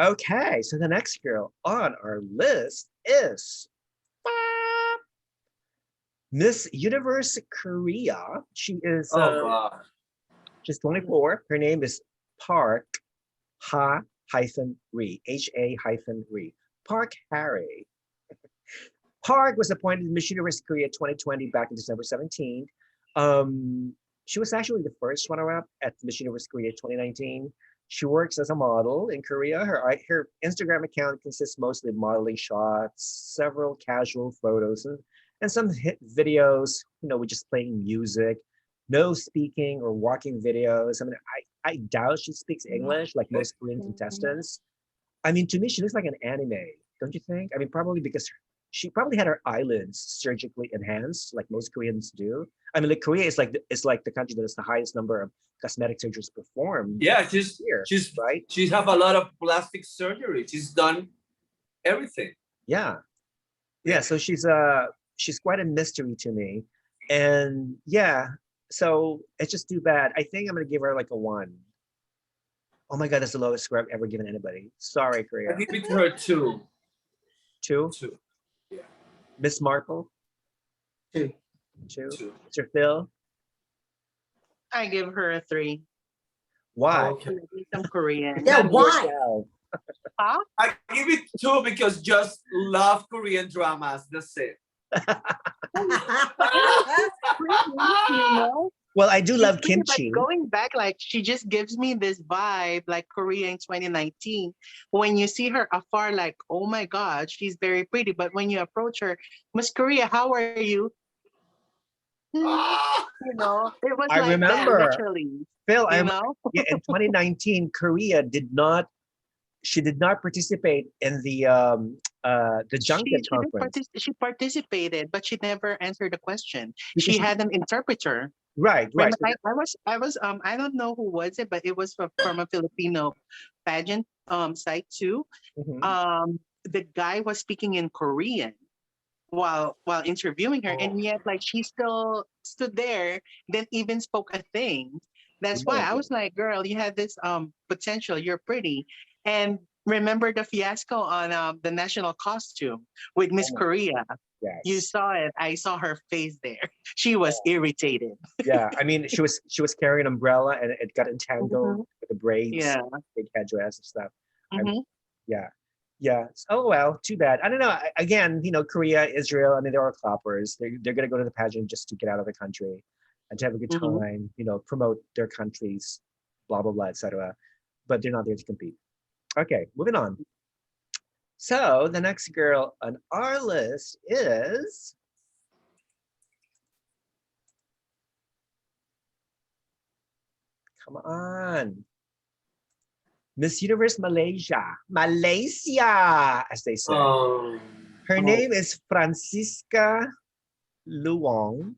Okay, so the next girl on our list is Miss Universe Korea. She is Oh, wow. she's 24. Her name is Park Ha-Ri, H-A-Ri. Park Harry. Park was appointed Miss Universe Korea 2020 back in December 17. She was actually the first runner-up at Miss Universe Korea 2019. She works as a model in Korea. Her Instagram account consists mostly of modeling shots, several casual photos, and some hit videos, you know, with just playing music. No speaking or walking videos. I mean, I doubt she speaks English like most Korean contestants. I mean, to me, she looks like an anime, don't you think? I mean, probably because she probably had her eyelids surgically enhanced, like most Koreans do. I mean, like Korea is like the country that has the highest number of cosmetic surgeries performed. Yeah, here, right. She's have a lot of plastic surgery. She's done everything. Yeah. So she's quite a mystery to me, and yeah. So it's just too bad. I think I'm gonna give her like a 1. Oh my God, that's the lowest score I've ever given anybody. Sorry, Korea. I give it to her 2. 2. 2. Yeah. Miss Markle. 2. 2. 2. Mr. Phil. I give her a 3. Why? Okay. Some Korean. Yeah, Not why? yourself. Huh? I give it 2 because just love Korean dramas. That's it. You know? Well, I do love It's really, kimchi. like, going back, like, she just gives me this vibe like Korea in 2019. When you see her afar, like, oh my God, she's very pretty. But when you approach her, Miss Korea, how are you? You know, it was I like remember. that, literally. Phil, You know? yeah, in 2019, Korea did not participate in the junket conference. She participated, but she never answered the question. Because She had an interpreter. Right. Remember, I was I don't know who was it, but it was from a Filipino pageant site too. Mhm. The guy was speaking in Korean while interviewing her, and yet like she still stood there, didn't even spoke a thing. That's why I was like, girl, you had this potential, you're pretty. And remember the fiasco on the national costume with Miss Korea. Yes. You saw it. I saw her face there. She was irritated. Yeah, I mean, she was carrying an umbrella and it got entangled with the braids, Yeah. big headdress and stuff. Mhm. Yeah. Oh well, too bad. I don't know. Again, you know, Korea, Israel. I mean, they're all coppers. They're gonna go to the pageant just to get out of the country and to have a good Mhm. time. You know, promote their countries, blah blah blah, etc. But they're not there to compete. Okay, moving on. So the next girl on our list is Come on. Miss Universe Malaysia. Malaysia, as they say. Her name is Francisca Luong.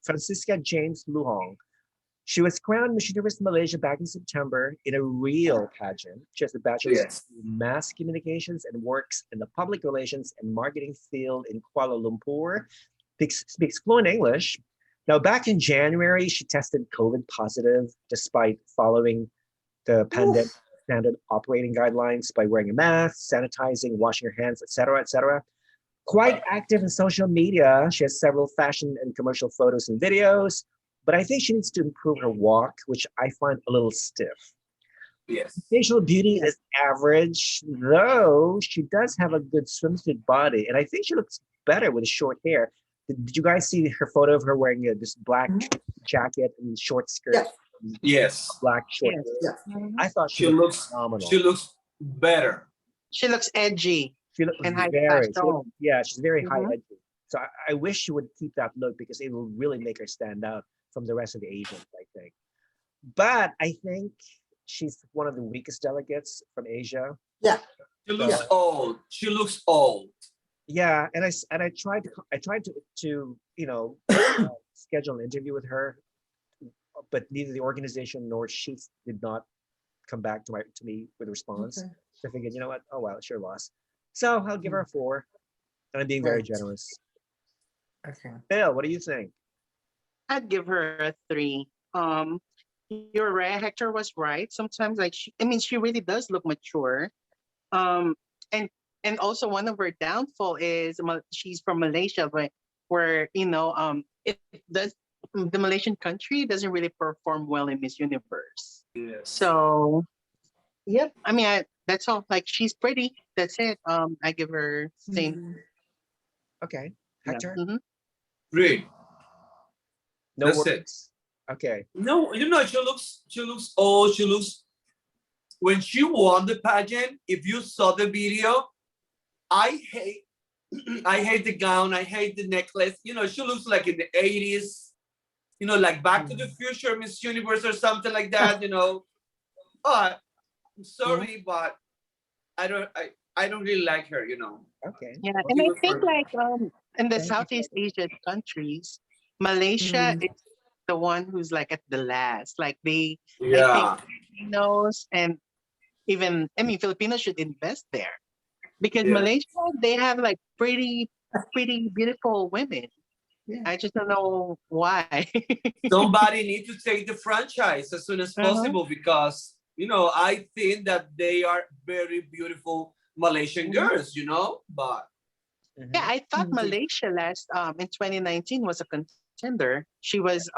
Francisca James Luong. She was crowned Miss Universe Malaysia back in September in a real pageant. She has a bachelor's in mass communications and works in the public relations and marketing field in Kuala Lumpur. Speaks fluent English. Now, back in January, she tested COVID positive despite following the pandemic standard operating guidelines by wearing a mask, sanitizing, washing her hands, etc., etc. Quite active in social media. She has several fashion and commercial photos and videos, but I think she needs to improve her walk, which I find a little stiff. Yes. Facial beauty is average, though she does have a good swimsuit body, and I think she looks better with short hair. Did you guys see her photo of her wearing this black jacket and short skirt? Yes. Black short hair. I thought she looks phenomenal. She looks better. She looks edgy. She looks and she's very high edgy. So I wish she would keep that look because it will really make her stand out from the rest of the Asians, I think. But I think she's one of the weakest delegates from Asia. Yeah. She looks old. She looks old. Yeah, and I tried to schedule an interview with her, but neither the organization nor she did not come back to me with a response. Okay. So I figured, you know what? Oh well, it's your loss. So I'll give her a 4, and I'm being very generous. Okay. Phil, what do you think? I'd give her a 3. You're right. Hector was right. Sometimes, like, she really does look mature. And also one of her downfall is she's from Malaysia, but where it does the Malaysian country doesn't really perform well in Miss Universe. Yes. So, yep. That's all. Like, she's pretty. That's it. I give her same. Okay, Hector. Yeah. Great. No That's words. Okay. No, she looks old. She looks, when she won the pageant, if you saw the video, I hate the gown. I hate the necklace. She looks like in the 80s, like Back to the Future, Miss Universe or something like that, But I'm sorry, but I don't really like her, Okay. Yeah, and I think like in the Southeast Asian countries, Malaysia is the one who's like at the last. Like I think Filipinos and even Filipinos should invest there. Because Malaysia, they have like pretty beautiful women. Yeah. I just don't know why. Somebody needs to take the franchise as soon as possible because, I think that they are very beautiful Malaysian girls, but. Yeah, I thought Malaysia last in 2019 was a contender. She was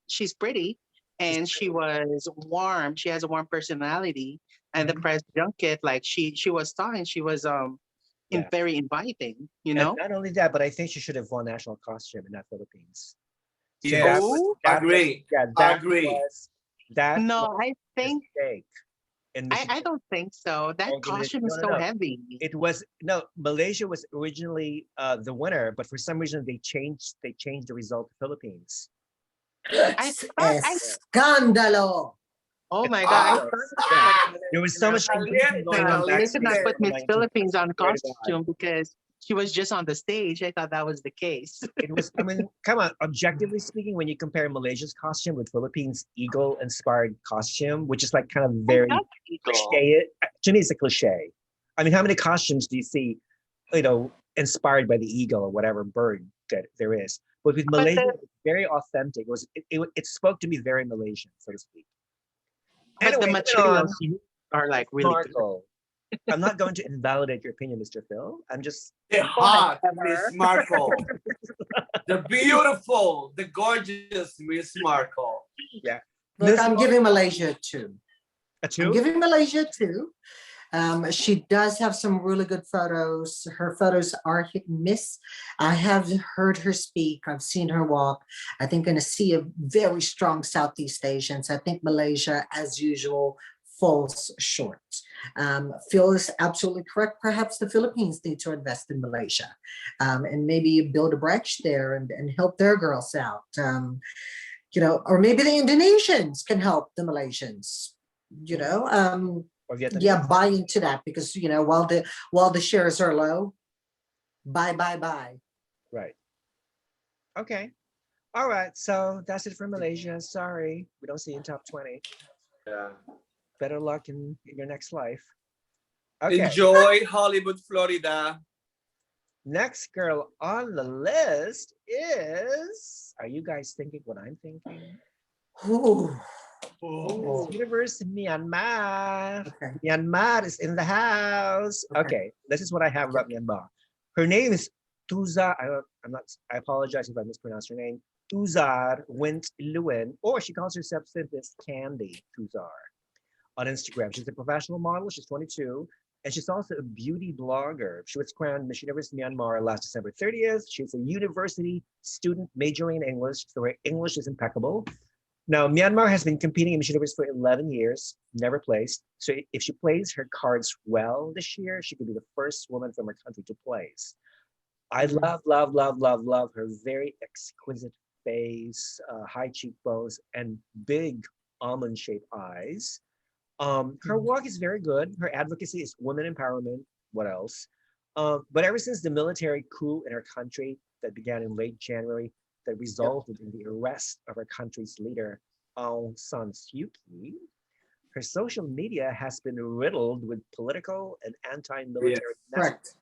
she's pretty and she was warm. She has a warm personality. And the press junket, like she was talking, she was very inviting, And not only that, but I think she should have won national costume in that Philippines. So yes, agree. I think mistake. I don't think so. That costume is so heavy. It was Malaysia was originally the winner, but for some reason they changed the result to Philippines. Scandalo. Oh my God. There was so much confusion going on back. They could not put Miss Philippines on costume because she was just on the stage. I thought that was the case. It was, come on, objectively speaking, when you compare Malaysia's costume with Philippines' eagle-inspired costume, which is like kind of very cliche. To me, it's a cliche. How many costumes do you see, inspired by the eagle or whatever bird that there is? But with Malaysia, it's very authentic. It spoke to me very Malaysian, so to speak. But anyway, the materials are like really good. I'm not going to invalidate your opinion, Mr. Phil. I'm just the hot Miss Markle, the beautiful, the gorgeous Miss Markle. Yeah. Look, I'm giving Malaysia 2. A 2? I'm giving Malaysia 2. She does have some really good photos. Her photos are hit and miss. I have heard her speak. I've seen her walk. I think going to see a very strong Southeast Asians. I think Malaysia, as usual, falls short. Phil is absolutely correct. Perhaps the Philippines need to invest in Malaysia and maybe build a branch there and help their girls out. or maybe the Indonesians can help the Malaysians, Or Vietnamese. yeah, buy into that, because, while the shares are low, buy. Right. Okay. All right. So that's it for Malaysia. Sorry, we don't see you in top 20. Yeah. Better luck in your next life. Okay. Enjoy Hollywood, Florida. Next girl on the list is. Are you guys thinking what I'm thinking? Ooh, Oh. Universe Myanmar. okay. Myanmar is in the house. Okay. Okay, this is what I have about Myanmar. Her name is Tuza. I apologize if I mispronounced her name. Tuzar Wint Luen, or she calls herself simply as Candy Tuzar on Instagram. She's a professional model. She's 22. And she's also a beauty blogger. She was crowned Miss Universe Myanmar last December 30th. She's a university student majoring in English, so her English is impeccable. Now, Myanmar has been competing in Miss Universe for 11 years, never placed. So if she plays her cards well this year, she could be the first woman from her country to place. I love her very exquisite face, high cheekbones, and big almond-shaped eyes. Her work is very good. Her advocacy is women empowerment. What else? But ever since the military coup in her country that began in late January, that resulted in the arrest of her country's leader, Aung San Suu Kyi, her social media has been riddled with political and anti-military messages. Correct.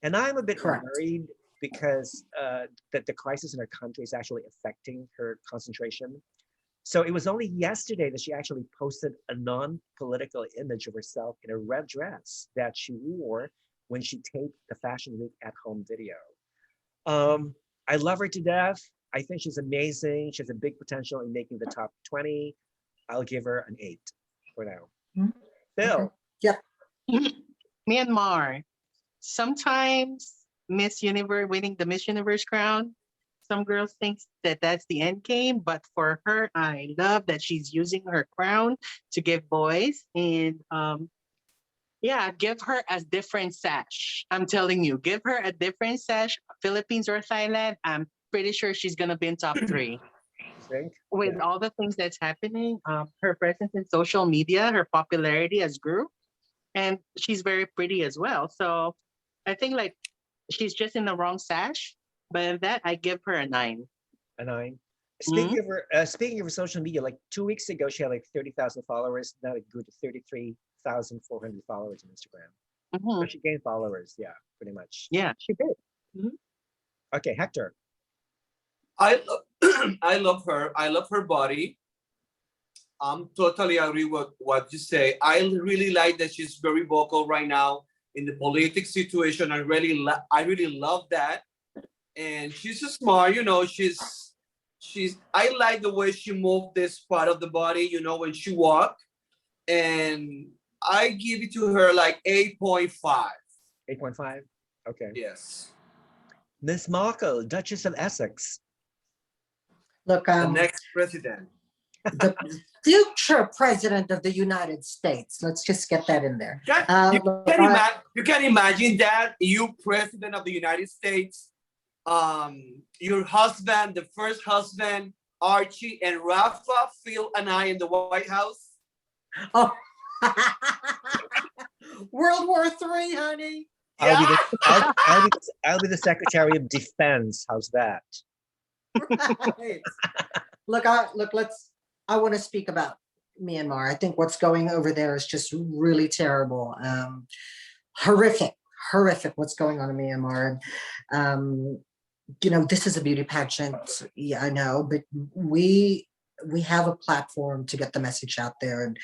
And I'm a bit Correct. worried because that the crisis in her country is actually affecting her concentration. So it was only yesterday that she actually posted a non-political image of herself in a red dress that she wore when she taped the Fashion Week at Home video. I love her to death. I think she's amazing. She has a big potential in making the top 20. I'll give her an 8 for now. Mhm. Phil. Yep. Myanmar. Sometimes winning the Miss Universe crown, some girls think that that's the end game, but for her, I love that she's using her crown to give voice and give her a different sash. I'm telling you, give her a different sash. Philippines or Thailand, I'm pretty sure she's gonna be in top 3. With all the things that's happening, her presence in social media, her popularity has grew, and she's very pretty as well. So I think like she's just in the wrong sash. But that I give her a 9. A 9. Speaking of her social media, like 2 weeks ago, she had like 30,000 followers. Now it grew to 33,400 followers on Instagram. So she gained followers, yeah, pretty much. Yeah, she did. Okay, Hector. I love her. I love her body. I'm totally agree with what you say. I really like that she's very vocal right now in the political situation. I really love that. And she's so smart, I like the way she moved this part of the body, when she walked. And I give it to her like 8.5. 8.5? Okay. Yes. Miss Markle, Duchess of Essex. Look, The next president. the future president of the United States. Let's just get that in there. You can imagine that, you president of the United States, your husband, the first husband, Archie and Rafa, Phil and I in the White House. Oh, World War III, honey. I'll be the Secretary of Defense. How's that? Right. I want to speak about Myanmar. I think what's going over there is just really terrible. Horrific what's going on in Myanmar. And this is a beauty pageant. Yeah, I know, but we have a platform to get the message out there. And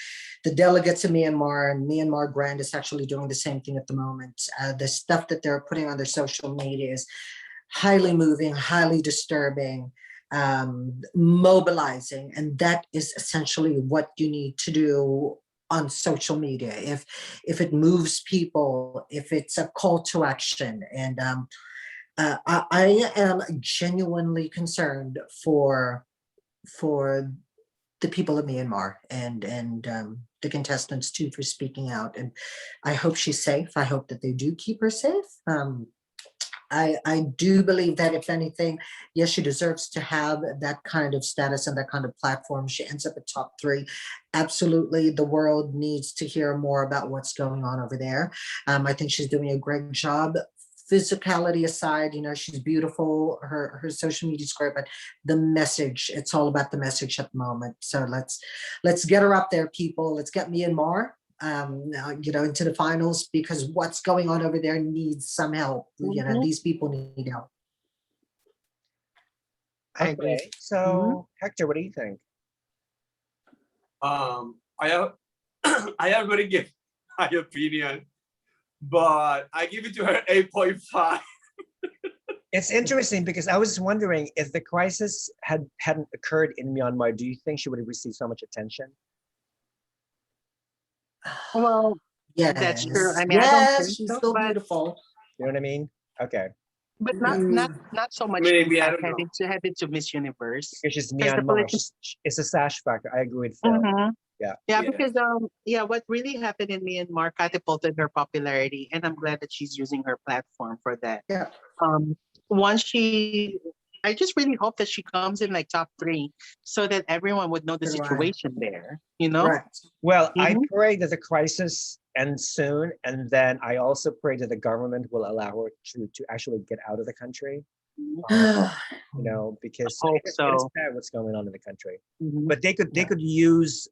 the delegates in Myanmar and Myanmar Grand is actually doing the same thing at the moment. The stuff that they're putting on their social media is highly moving, highly disturbing, mobilizing. And that is essentially what you need to do on social media. If it moves people, if it's a call to action. And I am genuinely concerned for the people of Myanmar and the contestants too, for speaking out. And I hope she's safe. I hope that they do keep her safe. I do believe that if anything, yes, she deserves to have that kind of status and that kind of platform. She ends up at top 3. Absolutely, the world needs to hear more about what's going on over there. I think she's doing a great job. Physicality aside, she's beautiful. Her social media is great, but the message, it's all about the message at the moment. So let's get her up there, people. Let's get Myanmar into the finals, because what's going on over there needs some help. These people need help. I agree. Okay, so Hector, what do you think? I already give my opinion, but I give it to her 8.5. It's interesting because I was wondering if the crisis hadn't occurred in Myanmar, do you think she would have received so much attention? Well, Yes, that's true. I mean, I don't think she's so, still but beautiful. You know what I mean? Okay. not so much Maybe, I impact don't know. headed to Miss Universe. Because she's Because the Myanmar, political it's a sash factor. I agree with Phil. Yeah, Yeah. because what really happened in Myanmar catapulted her popularity, and I'm glad that she's using her platform for that. Yeah. Once I just really hope that she comes in like top 3, so that everyone would know the Right. situation there. Right. Well, I pray that the crisis ends soon, and then I also pray that the government will allow her to actually get out of the country. Because Hope it's so. sad what's going on in the country. Mhm. But they could use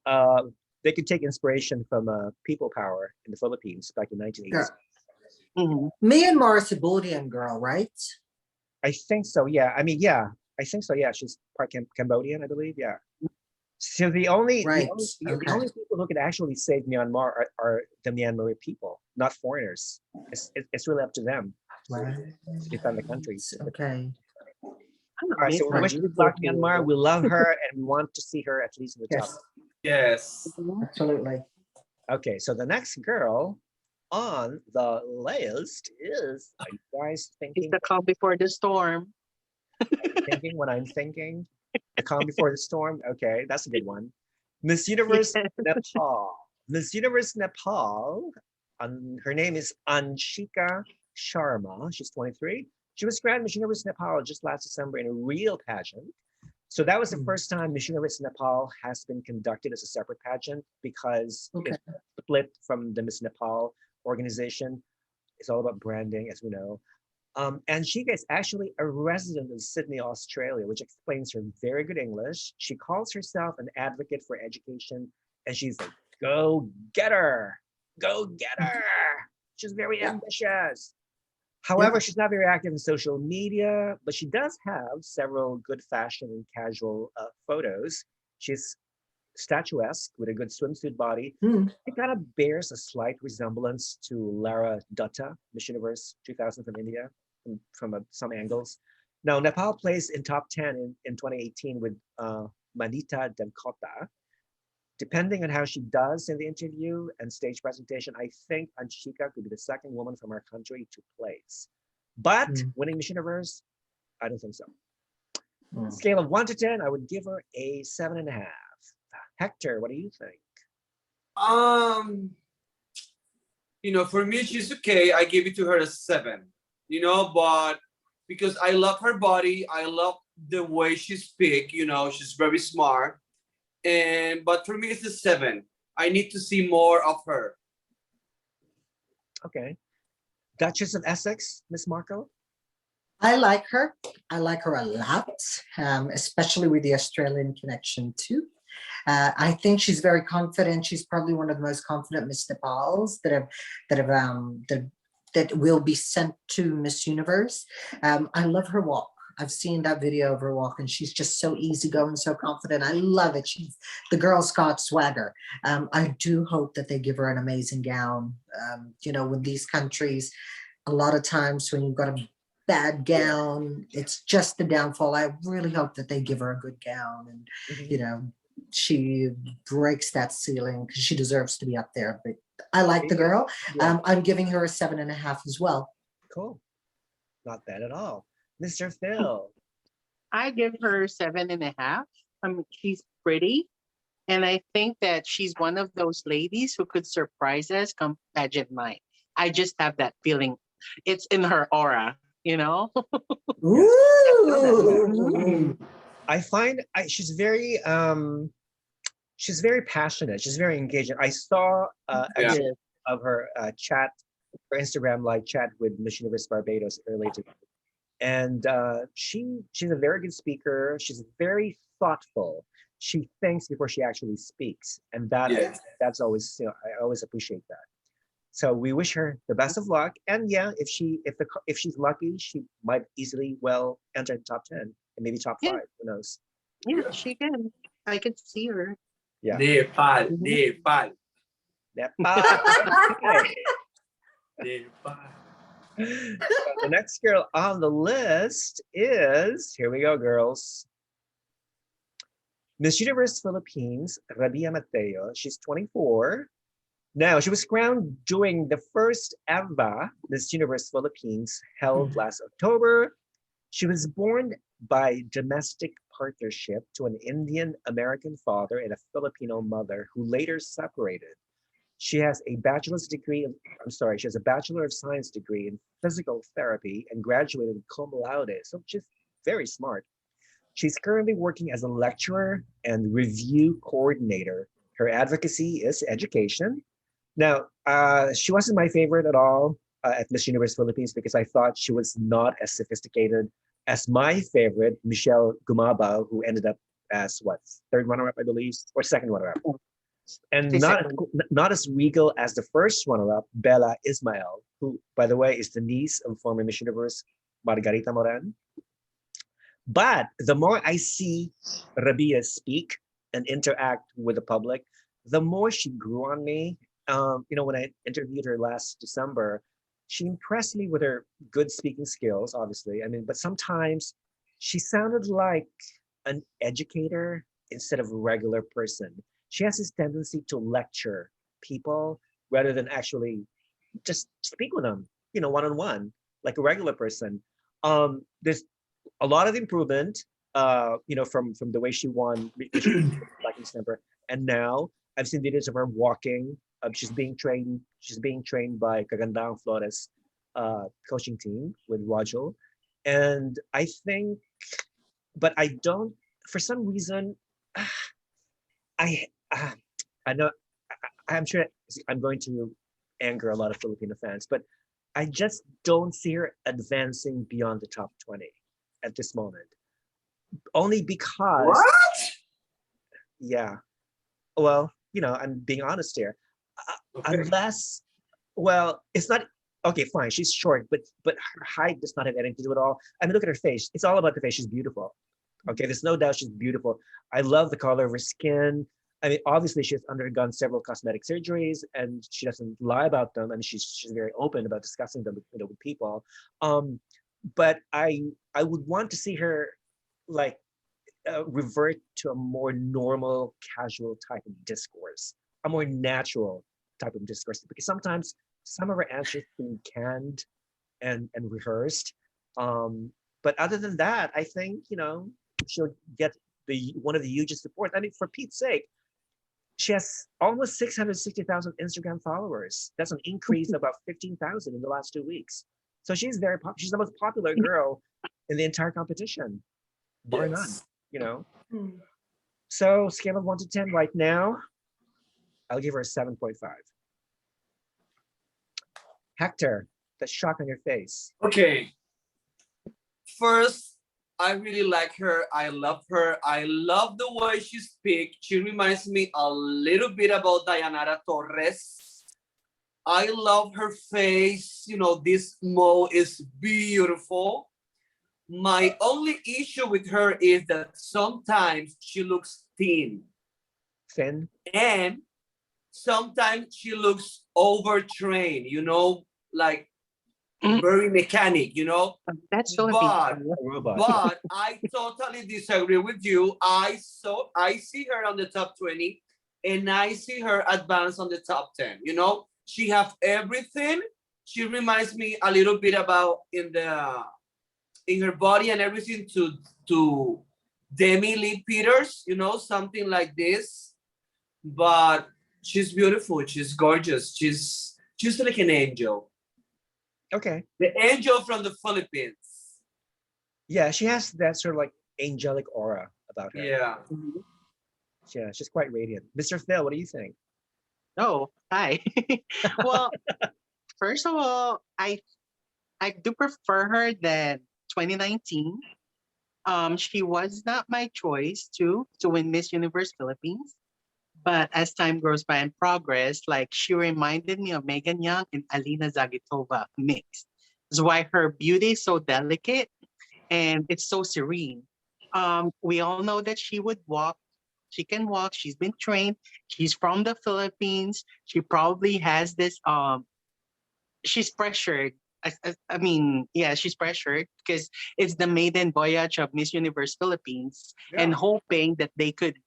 they could take inspiration from people power in the Philippines back in 1980s. Mhm. Myanmar is a Bolivian girl, right? I think so. Yeah. I mean, yeah. I think so. Yeah. She's part Cambodian, I believe. Yeah. So the only people who can actually save Myanmar are the Myanmar people, not foreigners. It's really up to them to defend the country. Okay. All right. So we wish good luck, Myanmar. We love her, and we want to see her at least in the top. Yes. Absolutely. Okay. So the next girl on the list is, are you guys thinking? It's the calm before the storm. Thinking what I'm thinking? The calm before the storm? Okay, that's a good one. Miss Universe Nepal. Miss Universe Nepal, her name is Anshika Sharma. She's 23. She was crowned Miss Universe Nepal just last December in a real pageant. So that was the first time Miss Universe Nepal has been conducted as a separate pageant, because it's split from the Miss Nepal organization. It's all about branding, as we know. And she is actually a resident of Sydney, Australia, which explains her very good English. She calls herself an advocate for education, and she's like, go get her, go get her. She's very ambitious. However, she's not very active in social media, but she does have several good fashion and casual photos. She's statuesque with a good swimsuit body. It kind of bears a slight resemblance to Lara Dutta, Miss Universe 2000 from India, from some angles. Now, Nepal placed in top 10 in 2018 with Manita Demkota. Depending on how she does in the interview and stage presentation, I think Anshika could be the second woman from our country to place. But winning Miss Universe, I don't think so. Scale of 1 to 10, I would give her a 7.5. Hector, what do you think? For me, she's okay. I give it to her a 7. But because I love her body, I love the way she speaks. She's very smart. But for me, it's a 7. I need to see more of her. Okay. Duchess of Essex, Miss Markle? I like her. I like her a lot, especially with the Australian connection too. I think she's very confident. She's probably one of the most confident Miss Nepals that will be sent to Miss Universe. I love her walk. I've seen that video of her walk, and she's just so easygoing, so confident. I love it. She's the Girl Scout swagger. I do hope that they give her an amazing gown. With these countries, a lot of times when you've got a bad gown, it's just the downfall. I really hope that they give her a good gown, and she breaks that ceiling, because she deserves to be up there. But I like the girl. I'm giving her a 7.5 as well. Cool. Not bad at all. Mr. Phil. I give her 7.5. She's pretty, and I think that she's one of those ladies who could surprise us come pageant night. I just have that feeling. It's in her aura. you know? Ooh. I find she's very passionate. She's very engaging. I saw Yes. of her chat, her Instagram live chat with Miss Universe Barbados earlier today. And she's a very good speaker. She's very thoughtful. She thinks before she actually speaks, and that's always, you know, I always appreciate that. So we wish her the best of luck. And yeah, if she's lucky, she might easily well enter the top 10 and maybe top 5. Yeah. Who knows? Yeah, she can. I can see her. Yeah. Nepal, Mhm. Nepal, Nepal. Okay. Nepal. The next girl on the list is, here we go, girls. Miss Universe Philippines, Rabiya Mateo. She's 24. Now, she was crowned during the first ever Miss Universe Philippines held last October. She was born by domestic partnership to an Indian-American father and a Filipino mother who later separated. She has a bachelor's degree, she has a Bachelor of Science degree in physical therapy and graduated cum laude, so she's very smart. She's currently working as a lecturer and review coordinator. Her advocacy is education. Now, she wasn't my favorite at all at Miss Universe Philippines because I thought she was not as sophisticated as my favorite, Michelle Gumaba, who ended up as what, third runner-up, I believe, or second runner-up. And not as regal as the first runner-up, Bella Ismael, who, by the way, is the niece of former Miss Universe Margarita Moran. But the more I see Rabiya speak and interact with the public, the more she grew on me. You know, when I interviewed her last December, she impressed me with her good speaking skills, obviously. I mean, but sometimes she sounded like an educator instead of a regular person. She has this tendency to lecture people rather than actually just speak with them, you know, one-on-one, like a regular person. There's a lot of improvement, you know, from the way she won back in December. And now I've seen videos of her walking. She's being trained by Cagandang Flores coaching team with Rajal. And I think, but I don't, for some reason, I know, I'm sure I'm going to anger a lot of Filipino fans, but I just don't see her advancing beyond the top 20 at this moment. Only because, What? yeah, well, you know, I'm being honest here. Okay. Unless, well, it's not, okay, fine, she's short, but her height does not have anything to do at all. I mean, look at her face. It's all about the face. She's beautiful. Okay, there's no doubt she's beautiful. I love the color of her skin. I mean, obviously she has undergone several cosmetic surgeries and she doesn't lie about them, and she's very open about discussing them, you know, with people. But I would want to see her like revert to a more normal, casual type of discourse, a more natural type of discourse, because sometimes some of her answers seem canned and rehearsed. But other than that, I think, you know, she'll get one of the hugest support. I mean, for Pete's sake, she has almost 660,000 Instagram followers. That's an increase of about 15,000 in the last 2 weeks. So she's she's the most popular girl in the entire competition, bar none, you know? So scale of 1 to 10 right now, I'll give her a 7.5. Hector, the shock on your face. Okay. First, I really like her. I love her. I love the way she speaks. She reminds me a little bit about Dayanara Torres. I love her face. You know, this mole is beautiful. My only issue with her is that sometimes she looks thin. Thin? And sometimes she looks overtrained, you know, like very mechanic, you know. That's so But I totally disagree with you. I see her on the top 20 and I see her advance on the top 10. You know, she have everything. She reminds me a little bit about in her body and everything to Demi Lee Peters, you know, something like this. But she's beautiful. She's gorgeous. She's like an angel. Okay. The angel from the Philippines. Yeah, she has that sort of like angelic aura about her. Yeah. Mhm. Yeah, she's quite radiant. Mr. Phil, what do you think? Oh, hi. Well, first of all, I do prefer her than 2019. She was not my choice to win Miss Universe Philippines. But as time goes by and progress, like she reminded me of Megan Young and Alina Zagitova mixed. That's why her beauty is so delicate and it's so serene. We all know that she would walk. She can walk. She's been trained. She's from the Philippines. She probably has this. She's pressured. I mean, yeah, she's pressured because it's the maiden voyage of Miss Universe Philippines, and Yeah. hoping that they could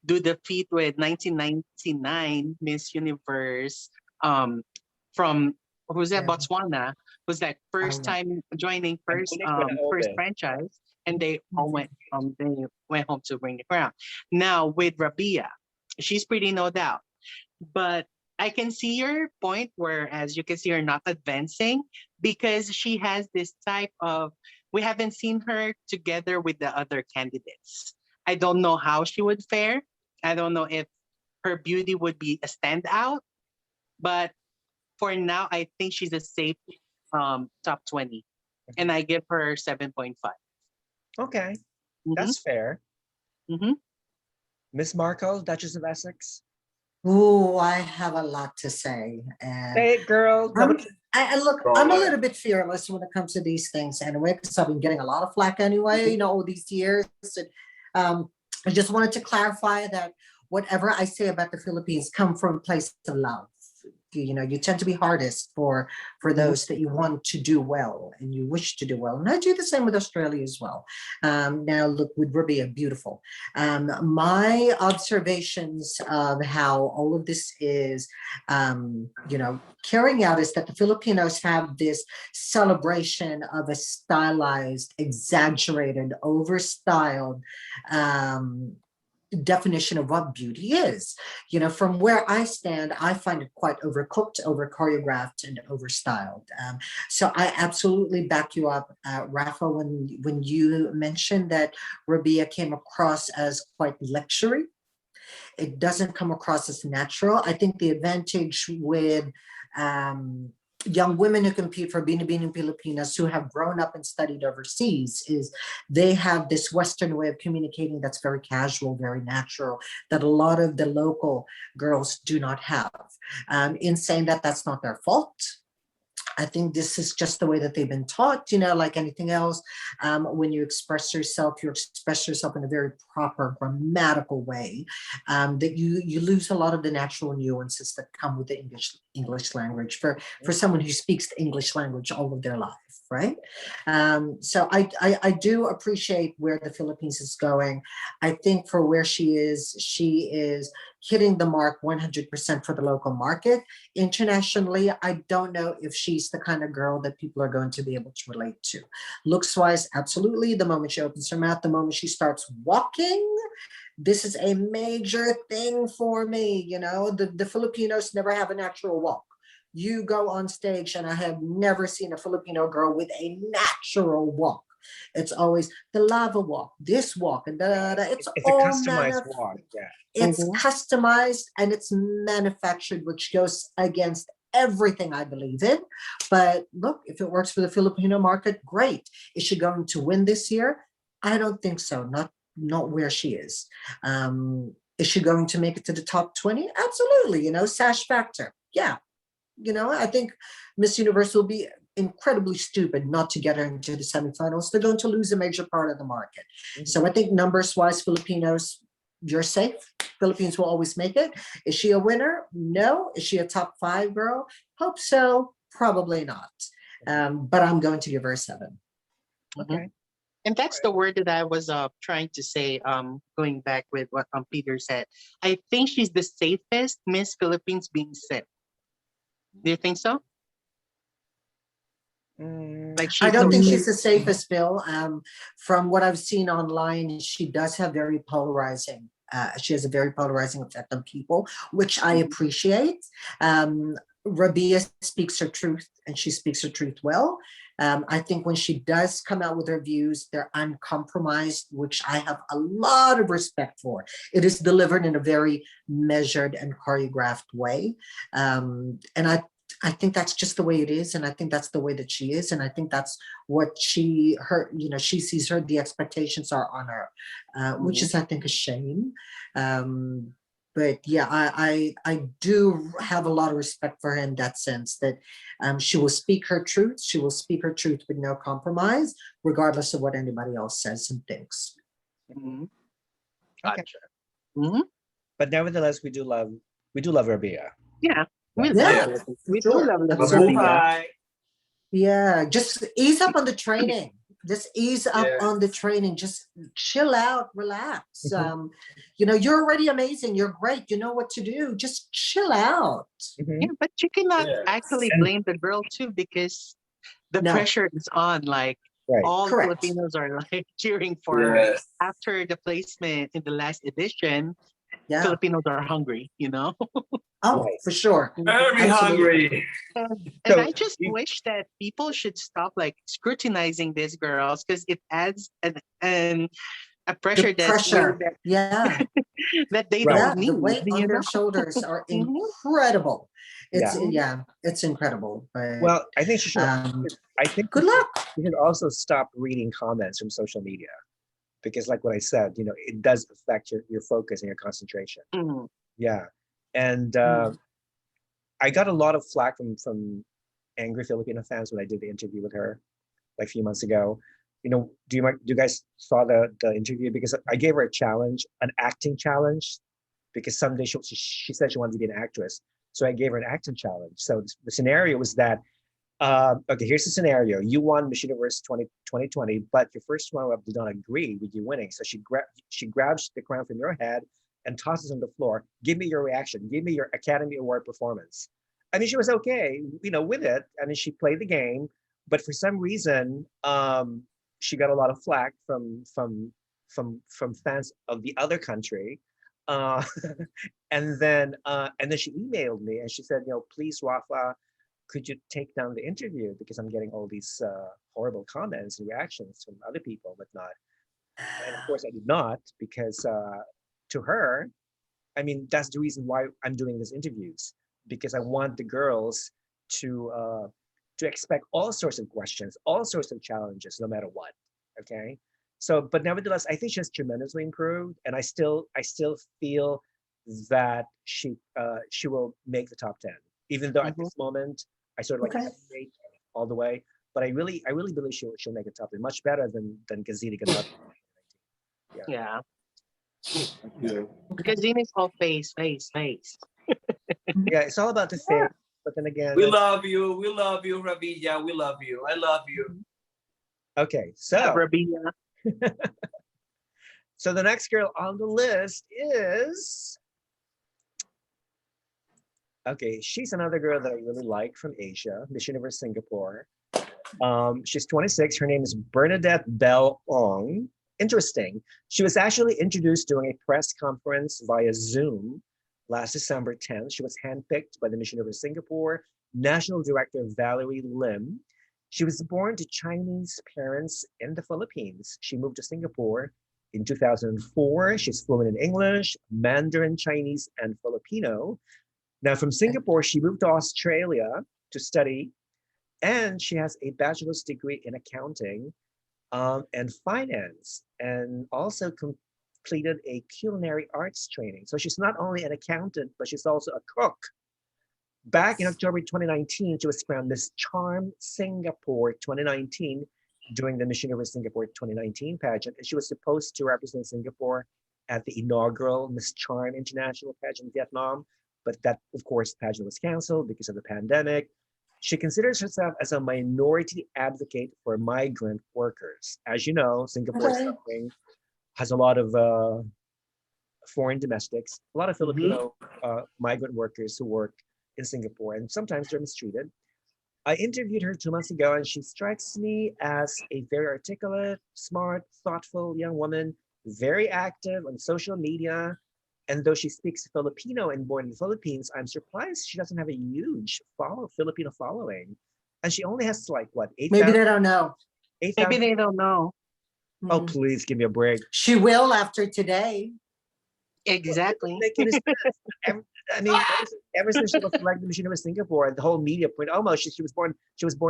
do the feat with 1999 Miss Universe from who's that, Yeah. Botswana, was like first know. time joining first first Open. franchise, and they all they went home to bring the crown. Now with Rabiya, she's pretty no doubt, but I can see your point, whereas you can see her not advancing because she has this type of, we haven't seen her together with the other candidates. I don't know how she would fare. I don't know if her beauty would be a standout, but for now, I think she's a safe top 20. And I give her 7.5. Okay, Mhm, that's fair. mhm. Miss Markle, Duchess of Essex. Ooh, I have a lot to say. And Say it, girl. I'm, look, Go I'm a ahead. little bit fearless when it comes to these things anyway, because I've been getting a lot of flack anyway, all these years. And, I just wanted to clarify that whatever I say about the Philippines come from a place of love. You tend to be hardest for those that you want to do well and you wish to do well. And I do the same with Australia as well. Now look, with Rabiya, beautiful. My observations of how all of this is, carrying out is that the Filipinos have this celebration of a stylized, exaggerated, overstyled, definition of what beauty is. From where I stand, I find it quite overcooked, over choreographed, and overstyled. So I absolutely back you up, Rafa, when you mentioned that Rabiya came across as quite luxury. It doesn't come across as natural. I think the advantage with young women who compete for Binibining Pilipinas who have grown up and studied overseas is they have this Western way of communicating that's very casual, very natural, that a lot of the local girls do not have. In saying that, that's not their fault. I think this is just the way that they've been taught, like anything else. When you express yourself in a very proper grammatical way, that you lose a lot of the natural nuances that come with the English language for someone who speaks the English language all of their life, right? So I do appreciate where the Philippines is going. I think for where she is hitting the mark 100% for the local market. Internationally, I don't know if she's the kind of girl that people are going to be able to relate to. Looks wise, absolutely. The moment she opens her mouth, the moment she starts walking, this is a major thing for me. The Filipinos never have a natural walk. You go on stage and I have never seen a Filipino girl with a natural walk. It's always the lava walk, this walk, and it's a all customized walk. Yeah. it's Mhm. customized and it's manufactured, which goes against everything I believe in. But look, if it works for the Filipino market, great. Is she going to win this year? I don't think so. Not where she is. Is she going to make it to the top 20? Absolutely. Sash factor. Yeah. I think Miss Universe will be incredibly stupid not to get her into the semifinals. They're going to lose a major part of the market. So I think numbers wise, Filipinos, you're safe. Philippines will always make it. Is she a winner? No. Is she a top 5 girl? Hope so. Probably not. But I'm going to give her a 7. Okay. And that's the word that I was trying to say, going back with what Peter said. I think she's the safest Miss Philippines being said. Do you think so? Like I she's don't so think safe. she's the safest, Bill. From what I've seen online, she does have very polarizing. She has a very polarizing effect on people, which I appreciate. Rabiya speaks her truth, and she speaks her truth well. I think when she does come out with her views, they're uncompromised, which I have a lot of respect for. It is delivered in a very measured and choreographed way. And I think that's just the way it is. And I think that's the way that she is. And I think that's what she sees her, the expectations are on her, which is, I think, a shame. But yeah, I do have a lot of respect for her in that sense, that she will speak her truth. She will speak her truth with no compromise, regardless of what anybody else says and thinks. Gotcha. Mm-hmm. But nevertheless, we do love Rabiya. Yeah. We Yeah, love it. We sure. do love Absolutely. Rabiya. Yeah, just ease up on the training. Just ease up on the training. Just chill out, relax. You're already amazing. You're great. You know what to do. Just chill out. Yeah, but you cannot actually blame the girl too, because the pressure is on. Like all Filipinos are like cheering for her after the placement in the last edition. Yeah. Filipinos are hungry, Oh, for sure. Very hungry. And I just wish that people should stop like scrutinizing these girls, because it adds a pressure that they don't need. The weight on their shoulders are incredible. It's incredible. But, well, I think she should. I think good luck. You should also stop reading comments from social media, because, like what I said, it does affect your focus and your concentration. Yeah, and I got a lot of flack from angry Filipino fans when I did the interview with her like a few months ago. Do you guys saw the interview? Because I gave her a challenge, an acting challenge, because someday she said she wanted to be an actress. So I gave her an acting challenge. So the scenario was that, okay, here's the scenario. You won Miss Universe 2020, but your first runner-up did not agree with you winning. So she grabs the crown from your head and tosses on the floor. Give me your reaction. Give me your Academy Award performance. I mean, she was okay, with it. I mean, she played the game, but for some reason, she got a lot of flack from fans of the other country, and then she emailed me and she said, please, Rafa, could you take down the interview, because I'm getting all these horrible comments and reactions from other people, but not. And of course, I did not, because to her, I mean, that's the reason why I'm doing these interviews, because I want the girls to expect all sorts of questions, all sorts of challenges, no matter what. Okay. So, but nevertheless, I think she has tremendously improved, and I still feel that she will make the top 10, even though at this moment I sort of like all the way. But I really believe she'll make the top 10, much better than Gazini Gonzalez. Yeah. Gazini is all face. Yeah, it's all about the face. But then again, we love you, Rabiya. We love you. I love you. Okay, so Rabiya. So the next girl on the list is, okay, she's another girl that I really like from Asia, Miss Universe Singapore. She's 26. Her name is Bernadette Ong. Interesting. She was actually introduced during a press conference via Zoom last December 10th. She was handpicked by the Miss Universe Singapore National Director Valerie Lim. She was born to Chinese parents in the Philippines. She moved to Singapore in 2004. She's fluent in English, Mandarin, Chinese, and Filipino. Now, from Singapore, she moved to Australia to study, and she has a bachelor's degree in accounting and finance, and also completed a culinary arts training. So she's not only an accountant, but she's also a cook. Back in October 2019, she was crowned Miss Charm Singapore 2019 during the Miss Universe Singapore 2019 pageant, and she was supposed to represent Singapore at the inaugural Miss Charm International pageant in Vietnam, but that, of course, pageant was canceled because of the pandemic. She considers herself as a minority advocate for migrant workers. As you know, Singapore has a lot of foreign domestics, a lot of Filipino migrant workers who work in Singapore, and sometimes they're mistreated. I interviewed her 2 months ago, and she strikes me as a very articulate, smart, thoughtful young woman, very active on social media. And though she speaks Filipino and born in the Philippines, I'm surprised she doesn't have a huge Filipino following. And she only has like what, Maybe 8,000? they don't know. 8,000? Maybe they don't know. Oh, Mhm. please give me a break. She will after today. Exactly. Make any sense. I mean, ever since she was selected Miss Universe Singapore, the whole media point, oh, she was born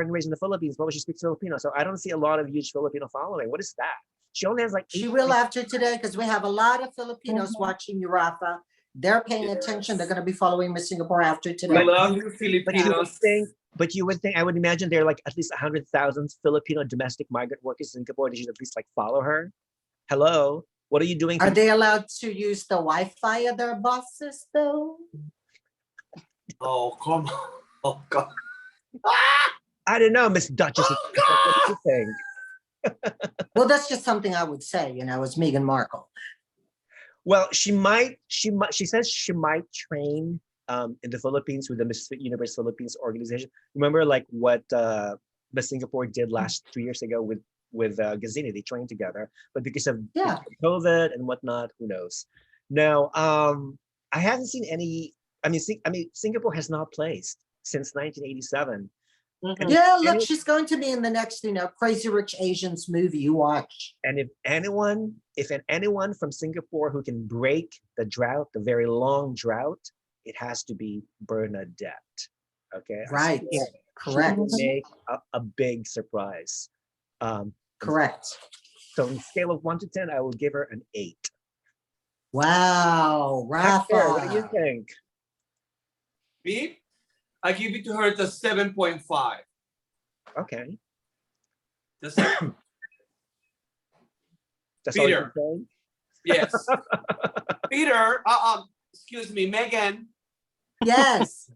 and raised in the Philippines, but she speaks Filipino. So I don't see a lot of huge Filipino following. What is that? She only has like She will after today because we have a lot of Filipinos watching you, Rafa. They're paying attention. They're going to be following Miss Singapore after We today. love you, But you would Filipinos. think, I would imagine there are like at least 100,000 Filipino domestic migrant workers in Singapore. They should at least like follow her. Hello, what are you doing? Are they allowed to use the Wi-Fi of their bosses though? Oh, come on. Oh, God. I don't know, Miss Duchess. What do you think? Well, that's just something I would say, you know, as Meghan Markle. Well, she says she might train in the Philippines with the Miss Universe Philippines organization. Remember like what Miss Singapore did 3 years ago with Gazini, they trained together, but because of COVID and whatnot, who knows? Now, I haven't seen any. I mean, Singapore has not placed since 1987. Mhm. Yeah, look, she's going to be in the next, you know, Crazy Rich Asians movie. You watch. And if anyone from Singapore who can break the drought, the very long drought, it has to be Bernadette. Okay, Right. She Correct. will make a big surprise. Correct. So on a scale of 1 to 10, I will give her an 8. Wow, Rafa. Hector, what do you think? Me? I give it to her the 7.5. Okay. That's That's all you Peter. can Yes. Peter, excuse me, Meghan. Yes.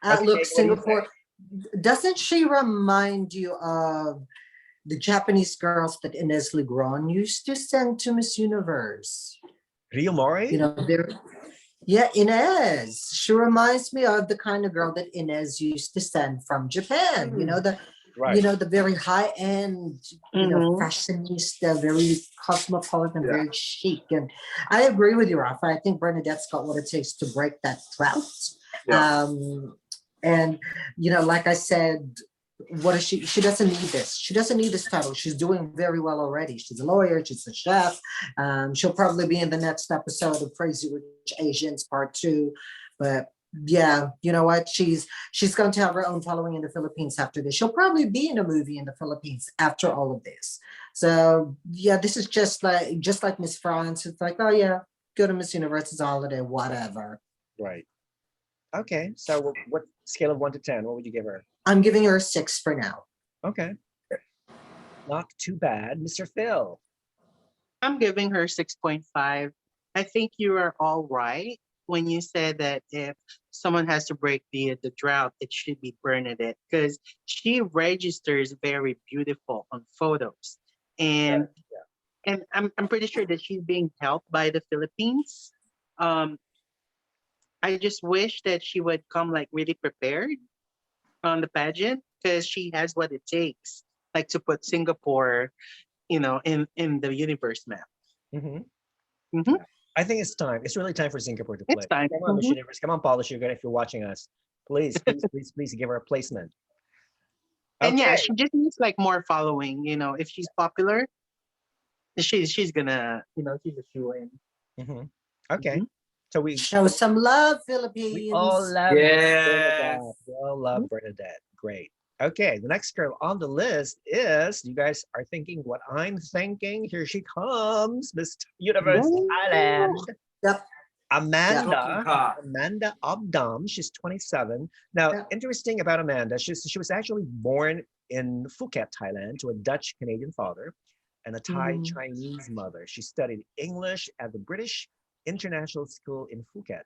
Okay, Look, what do you Singapore, doesn't she remind you of the Japanese girls that Inez Legron used to send to Miss Universe? say? Rio Mori? You know, Inez. She reminds me of the kind of girl that Inez used to send from Japan. You know, Right. you know, the very high end, you know, Mhm. fashionista, very cosmopolitan, very chic. And I agree with you, Rafa. I think Bernadette's got what it takes to break that drought. Yeah. And you know, like I said, what is she doesn't need this. She doesn't need this title. She's doing very well already. She's a lawyer, she's a chef. She'll probably be in the next episode of Crazy Rich Asians Part 2. But yeah, you know what? She's going to have her own following in the Philippines after this. She'll probably be in a movie in the Philippines after all of this. So yeah, this is just like Miss France. It's like, oh yeah, go to Miss Universe's holiday, whatever. Right. Okay. So what scale of 1 to 10? What would you give her? I'm giving her a 6 for now. Okay. Not too bad. Mr. Phil. I'm giving her 6.5. I think you are all right when you said that if someone has to break the drought, it should be Bernadette because she registers very beautiful on photos. And I'm pretty sure that she's being helped by the Philippines. I just wish that she would come like really prepared on the pageant because she has what it takes, like to put Singapore, you know, in the universe map. Mm-hmm. Mhm. I think it's time. It's really time for Singapore to play. It's time. Come on, Miss Mhm. Universe. Come on, Paula Sugar, if you're watching us. Please give her a placement. And yeah, Okay. she just needs like more following. You know, if she's popular, she's gonna, you know, she's a shoe in. Mhm. Okay. Mhm. So we Show some love, We Philippines. all love Yes. Bernadette. We all love Bernadette. Great. Okay, the next girl on the list is, you guys are thinking what I'm thinking. Here she comes, Miss Universe Woo! Thailand. Yep. Amanda Obdam. She's 27. Now, Yeah. interesting about Amanda, she was actually born in Phuket, Thailand, to a Dutch Canadian father and a Thai Chinese mother. She studied English at the British International School in Phuket.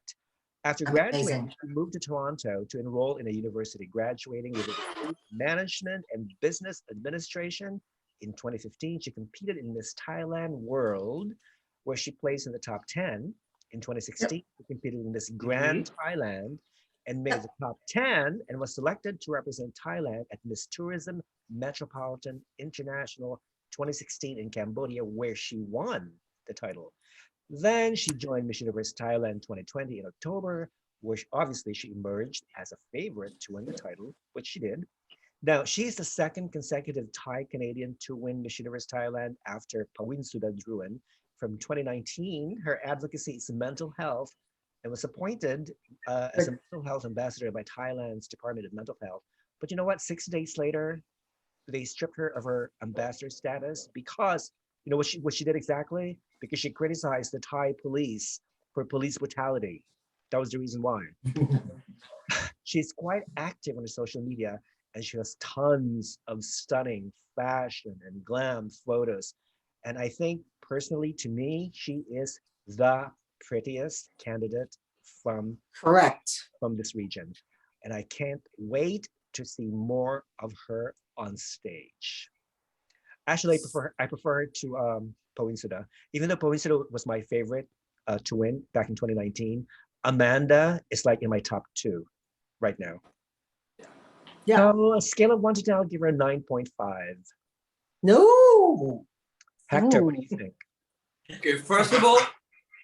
After graduating, Amazing. she moved to Toronto to enroll in a university, graduating with a degree in management and business administration. In 2015, she competed in Miss Thailand World, where she placed in the top 10. In 2016, she competed in Miss Grand Thailand and made the top 10 and was selected to represent Thailand at Miss Tourism Metropolitan International 2016 in Cambodia, where she won the title. Then she joined Miss Universe Thailand 2020 in October, where obviously she emerged as a favorite to win the title, which she did. Now, she's the second consecutive Thai Canadian to win Miss Universe Thailand after Pawin Sudadruan. From 2019, her advocacy is mental health and was appointed as a mental health ambassador by Thailand's Department of Mental Health. But you know what? 6 days later, they stripped her of her ambassador status because, you know what she did exactly? Because she criticized the Thai police for police brutality. That was the reason why. She's quite active on the social media, and she has tons of stunning fashion and glam photos. And I think personally, to me, she is the prettiest candidate from Correct. this region. And I can't wait to see more of her on stage. Actually, I prefer her to Pawin Suda. Even though Pawin Suda was my favorite to win back in 2019, Amanda is like in my top 2 right now. Yeah. So a scale of 1 to 10, I'll give her a 9.5. No. Hector, what do you think? Okay, first of all,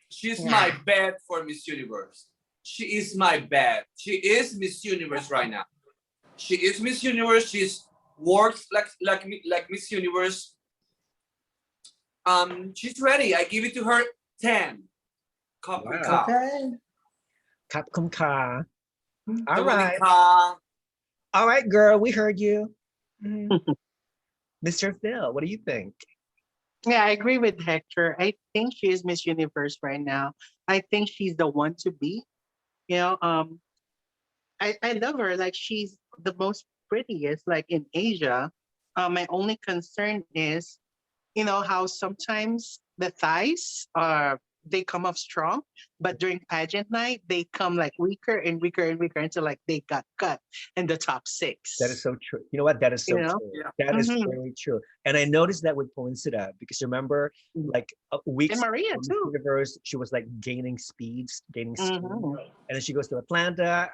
she's Yeah. my bet for Miss Universe. She is my bet. She is Miss Universe right now. She is Miss Universe. She's works like Miss Universe. She's ready. I give it to her 10. Cup Wow. cup. Okay. Kap kum ka. All Dominica. right. All right, girl, we heard you. Mr. Phil, what do you think? Yeah, I agree with Hector. I think she is Miss Universe right now. I think she's the one to be. You know, I love her. Like she's the most prettiest, like in Asia. My only concern is, you know, how sometimes the thighs are they come off strong, but during pageant night they come like weaker and weaker and weaker until like they got cut in the top 6. That is so true. You know what? That is so You know? true. Yeah. That is Mhm. very true. And I noticed that with Poinsida because remember, like weeks And Maria before Miss too. Universe, she was like gaining speed, Mhm. and then she goes to Atlanta.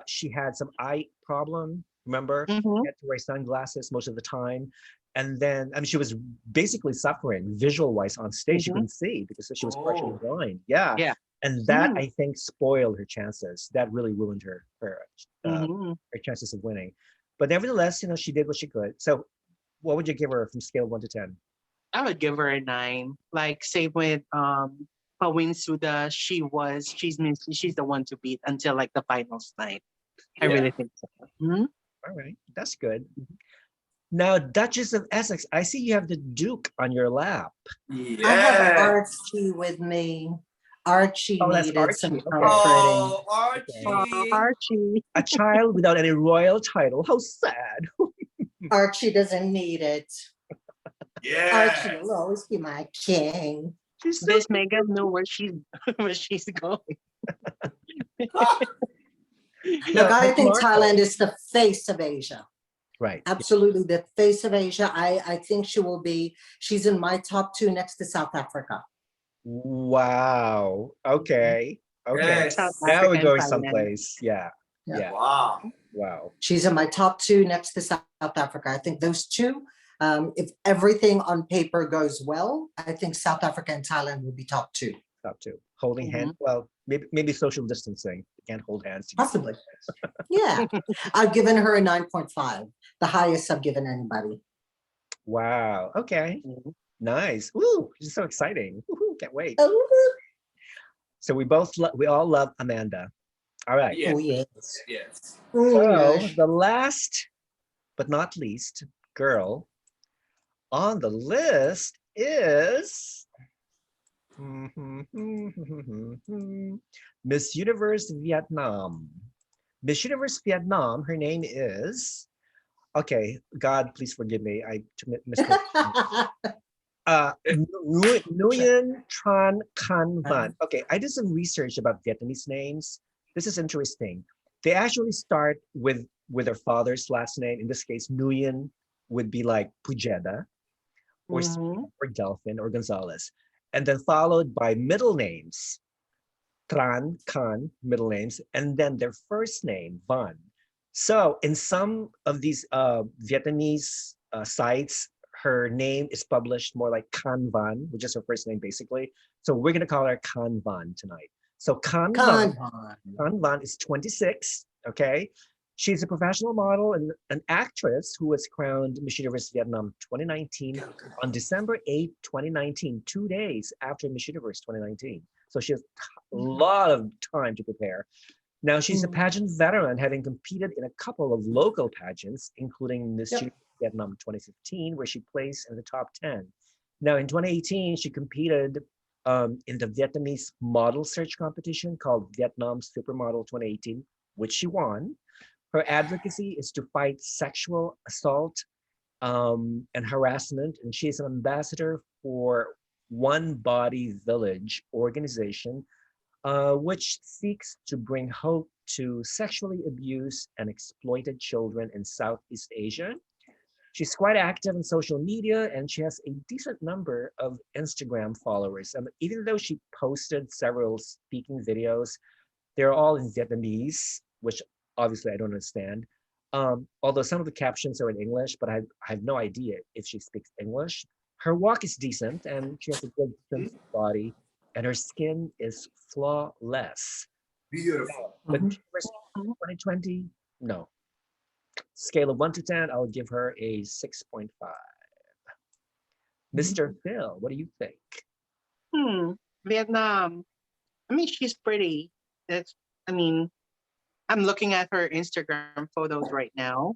She had some eye problem. Remember, Mhm. she had to wear sunglasses most of the time. And then, I mean, she was basically suffering visual-wise on stage. She Mhm. couldn't see because she was partially Oh. blind. Yeah. Yeah. And that Mhm. I think spoiled her chances. That really ruined her Mhm. her chances of winning. But nevertheless, you know, she did what she could. So what would you give her from scale of 1 to 10? I would give her a 9. Like same with Pawin Suda, she's the one to beat until like the finals night. I Yeah. really think so. Mhm. All right, that's good. Now, Duchess of Essex, I see you have the Duke on your lap. I have Yeah. Archie with me. Archie Oh, that's needed some Archie, okay. comforting. Oh, Archie. Archie. A child without any royal title. How sad. Archie doesn't need it. Archie Yeah. will always be my king. She's so This Meghan knew where she's where she's going. Look, I Meghan think Markle. Thailand is the face of Asia. Right. Absolutely the face of Asia. I think she's in my top 2 next to South Africa. Wow. Okay. Okay. Yes. South Now Africa we're and going Thailand. someplace. Yeah. Yeah. Yeah. Wow. Wow. She's in my top 2 next to South Africa. I think those two, if everything on paper goes well, I think South Africa and Thailand will be top 2. Top 2. Holding hand. Well, maybe social distancing. You can't hold hands together. Possibly. Yeah. I've given her a 9.5, the highest I've given anybody. Wow. Okay. Mhm. Nice. Ooh, this is so exciting. Woohoo, can't wait. Oh, So we all love Amanda. All right. Yes. yes. Yes. Oh, So yes. the last but not least girl on the list is Miss Universe Vietnam. Miss Universe Vietnam, her name is, okay, God, please forgive me. I mispronounced. Nguyen Tran Can Van. Okay, I did some research about Vietnamese names. This is interesting. They actually start with their father's last name. In this case, Nguyen would be like Pugeda or Mhm. Delphin or Gonzalez, and then followed by middle names, Tran, Can, middle names, and then their first name, Van. So in some of these Vietnamese sites, her name is published more like Kanvan, which is her first name basically. So we're gonna call her Kanvan tonight. So Kanvan is 26, okay? She's a professional model and an actress who was crowned Miss Universe Vietnam 2019 on December 8, 2019, 2 days after Miss Universe 2019. So she has a lot of time to prepare. Now she's a pageant veteran, having competed in a couple of local pageants, including Miss Universe Vietnam 2015, where she placed in the top 10. Now in 2018, she competed in the Vietnamese model search competition called Vietnam Supermodel 2018, which she won. Her advocacy is to fight sexual assault and harassment, and she is an ambassador for One Body Village organization, which seeks to bring hope to sexually abused and exploited children in Southeast Asia. She's quite active in social media, and she has a decent number of Instagram followers. Even though she posted several speaking videos, they're all in Vietnamese, which obviously I don't understand. Although some of the captions are in English, but I have no idea if she speaks English. Her walk is decent, and she has a good sense of body, and her skin is flawless. Beautiful. But 2020, no. Scale of 1 to 10, I would give her a 6.5. Mr. Phil, what do you think? Vietnam. I mean, she's pretty. I'm looking at her Instagram photos right now.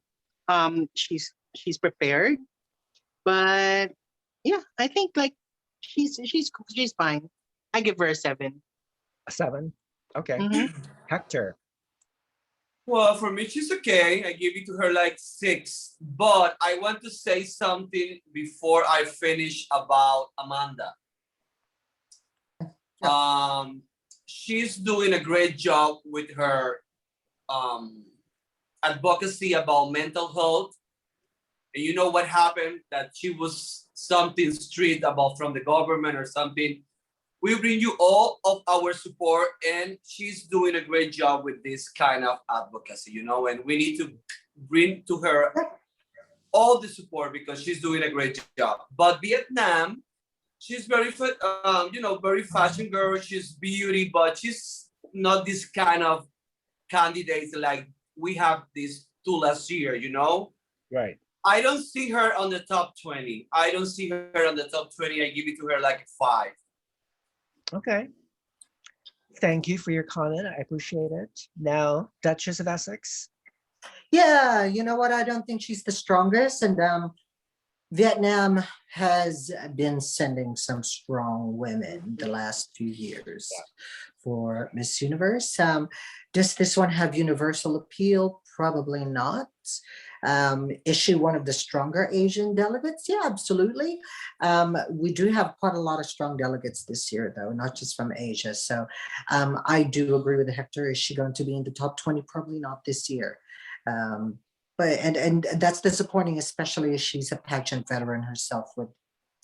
She's prepared, but yeah, I think like she's fine. I give her a 7. A 7? Okay. Hector. Well, for me, she's okay. I give it to her like 6. But I want to say something before I finish about Amanda. She's doing a great job with her advocacy about mental health. And you know what happened? That she was something strict about from the government or something. We bring you all of our support, and she's doing a great job with this kind of advocacy, you know, and we need to bring to her all the support because she's doing a great job. But Vietnam, she's very, very fashion girl. She's beauty, but she's not this kind of candidate like we have these 2 last year, you know? Right. I don't see her on the top 20. I don't see her on the top 20. I give it to her like 5. Okay. Thank you for your comment. I appreciate it. Now, Duchess of Essex. Yeah, you know what? I don't think she's the strongest. And Vietnam has been sending some strong women the last few years for Miss Universe. Does this one have universal appeal? Probably not. Is she one of the stronger Asian delegates? Yeah, absolutely. We do have quite a lot of strong delegates this year, though, not just from Asia. So I do agree with Hector. Is she going to be in the top 20? Probably not this year. But that's disappointing, especially as she's a pageant veteran herself with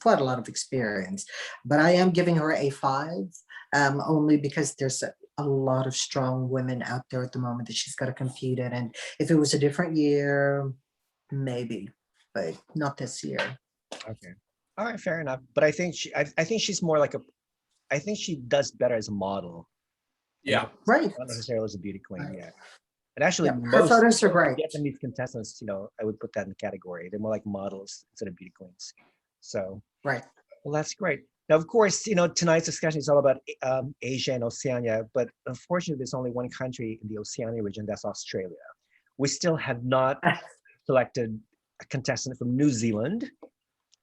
quite a lot of experience. But I am giving her a 5, only because there's a lot of strong women out there at the moment that she's got to compete in. And if it was a different year, maybe, but not this year. Okay. All right, fair enough. But I think she's more like I think she does better as a model. Yeah. Right. Not necessarily as a beauty queen, yeah. And actually, Yeah, her photos are great. Vietnamese contestants, you know, I would put that in the category. They're more like models instead of beauty queens. So, right. Well, that's great. Now, of course, you know, tonight's discussion is all about Asia and Oceania, but unfortunately, there's only one country in the Oceania region, that's Australia. We still have not selected a contestant from New Zealand,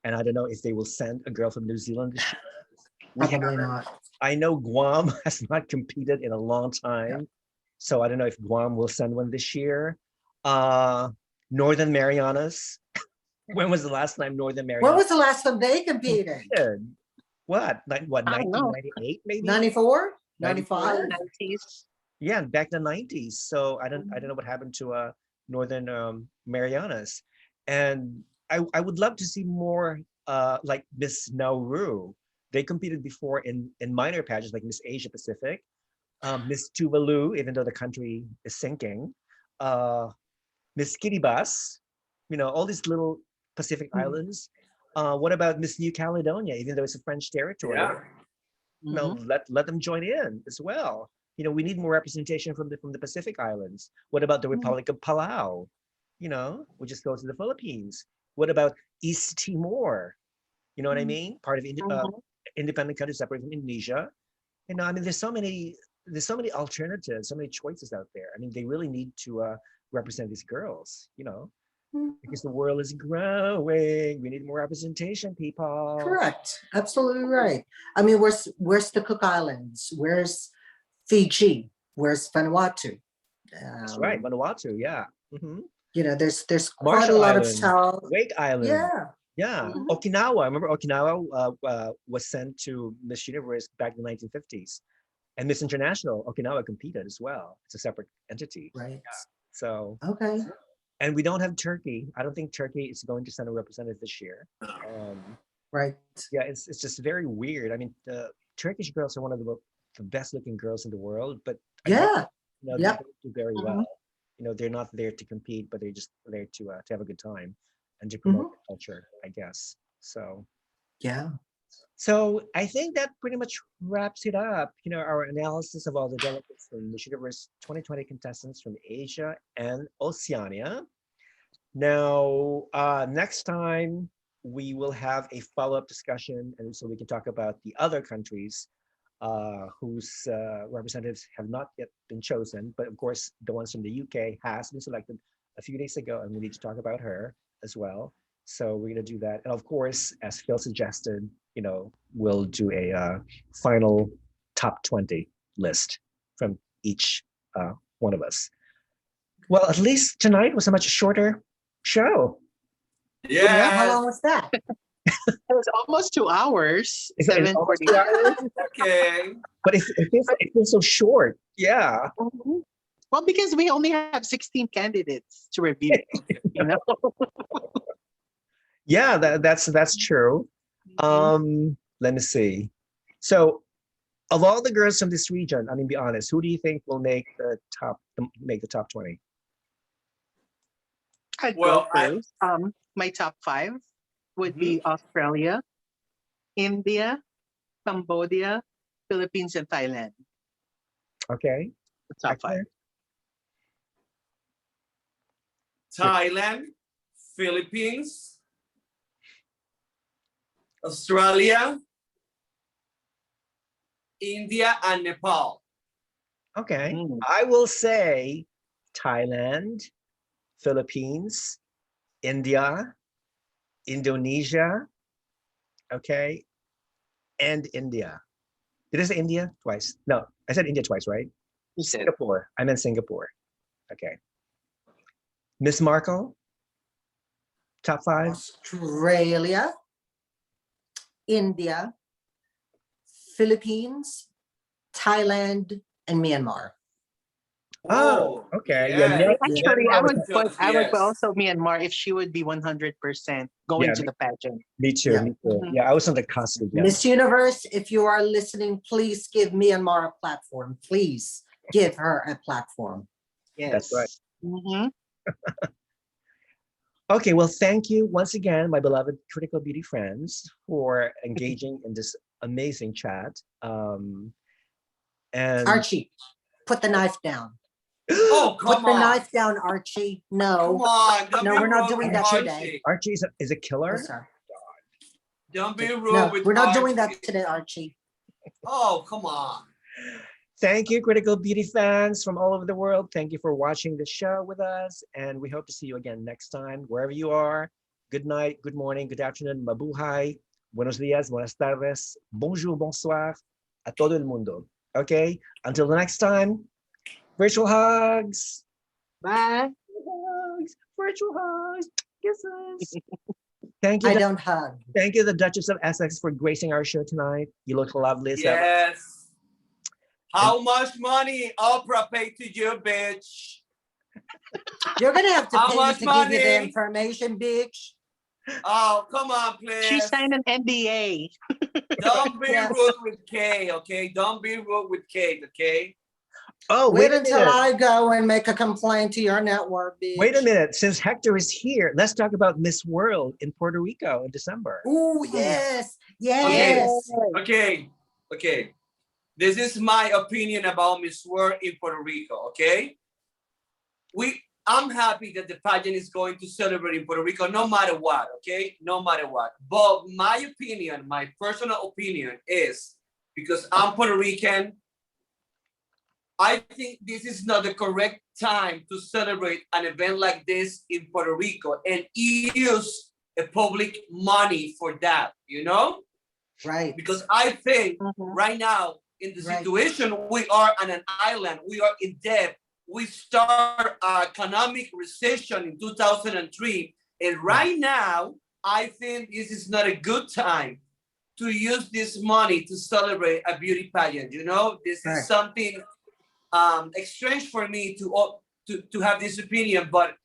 and I don't know if they will send a girl from New Zealand this year. Probably not. I know Guam has not competed in a long time, so I don't know if Guam will send one this year. Northern Marianas. When was the last time Northern Marianas? When was the last time they competed? What? 1998 maybe? 94? 95? 90s. Yeah, back in the 90s. So I don't know what happened to Northern Marianas. And I would love to see more like Miss Nauru. They competed before in minor pageants like Miss Asia Pacific, Miss Tuvalu, even though the country is sinking, Miss Kiribati, you know, all these little Pacific islands. What about Miss New Caledonia? Even though it's a French territory, Yeah. no, let them join in as well. You know, we need more representation from the Pacific Islands. What about the Republic of Palau? You know, which is close to the Philippines. What about East Timor? You know what I mean? Part of independent country separate from Indonesia. You know, I mean, there's so many alternatives, so many choices out there. I mean, they really need to represent these girls. You know, because the world is growing. We need more representation, people. Correct. Absolutely right. I mean, where's the Cook Islands? Where's Fiji? Where's Vanuatu? That's right, Vanuatu. Yeah. You know, there's quite Marshall a lot Island, of South. Wake Island. Yeah. Yeah. Okinawa. I remember Okinawa was sent to Miss Universe back in the 1950s, and Miss International Okinawa competed as well. It's a separate entity. Right. So Okay. and we don't have Turkey. I don't think Turkey is going to send a representative this year. Right. Yeah, it's just very weird. I mean, the Turkish girls are one of the best looking girls in the world, but Yeah. you know, they don't do very well. You know, they're not there to compete, but they're just there to have a good time and to promote the culture, I guess. So Yeah. so I think that pretty much wraps it up. You know, our analysis of all the delegates from Miss Universe 2020 contestants from Asia and Oceania. Now, next time we will have a follow-up discussion, and so we can talk about the other countries whose representatives have not yet been chosen. But of course, the ones from the UK has been selected a few days ago, and we need to talk about her as well. So we're gonna do that, and of course, as Phil suggested, you know, we'll do a final top 20 list from each one of us. Well, at least tonight was a much shorter show. Yeah. How Yes. long was that? It was almost 2 hours. It's almost 7:40. 2 hours, Okay. but it feels so short. Yeah. Well, because we only have 16 candidates to review, you know. Yeah, that's true. Let me see. So, of all the girls from this region, I mean, be honest, who do you think will make the top 20? I'd Well, go first. My top 5 would be Australia, India, Cambodia, Philippines, and Thailand. Okay. The top 5. Thailand, Philippines, Australia, India, and Nepal. Okay. I will say Thailand, Philippines, India, Indonesia, okay, and India. Did I say India twice? No, I said India twice, right? You said Singapore. I meant Singapore. Okay. Miss Markle, top 5? Australia, India, Philippines, Thailand, and Myanmar. Oh, okay. Yeah. Yeah, Actually, Myanmar I was- would put Yes. also Myanmar if she would be 100% going Yeah, to the pageant. me too. Yeah. Me too. Yeah, I was on the cusp of that. Miss Universe, if you are listening, please give Myanmar a platform. Please give her a platform. Yes. That's right. Mhm. Okay, well, thank you once again, my beloved Critical Beauty friends, for engaging in this amazing chat. And Archie, put the knife down. Oh, Put come the on. knife down, Archie. Come No. on. Don't No, be we're not rude doing with that Archie. today. Archie is a killer. Oh, sorry. Don't be rude No, with we're not doing Archie. that today, Archie. Oh, come on. Thank you, Critical Beauty fans from all over the world. Thank you for watching the show with us, and we hope to see you again next time, wherever you are. Good night, good morning, good afternoon, mabuhay, buenos dias, buenas tardes, bonjour, bonsoir, a todo el mundo. Okay, until the next time, virtual hugs. Bye. Virtual hugs, kisses. Thank you. I don't hug. Thank you, the Duchess of Essex, for gracing our show tonight. You look lovely as ever. Yes. How much money Oprah paid to you, bitch? You're gonna have to How pay me much to give you the money? information, bitch. Oh, come on, She please. signed an NDA. Don't be Yes. rude with Kate, okay? Don't be rude with Kate, okay? Oh, Wait wait a until minute. I go and make a complaint to your network, bitch. Wait a minute. Since Hector is here, let's talk about Miss World in Puerto Rico in December. Oh, yes. Okay. Yes. Okay. This is my opinion about Miss World in Puerto Rico. Okay. I'm happy that the pageant is going to celebrate in Puerto Rico, no matter what. Okay, no matter what. But my opinion, my personal opinion, is because I'm Puerto Rican, I think this is not the correct time to celebrate an event like this in Puerto Rico and use a public money for that, you know? Right. Because I think right now, in the situation we are on an island, we are in debt. We start economic recession in 2003. And right now, I think this is not a good time to use this money to celebrate a beauty pageant. You know, this is something strange for me to have this opinion, but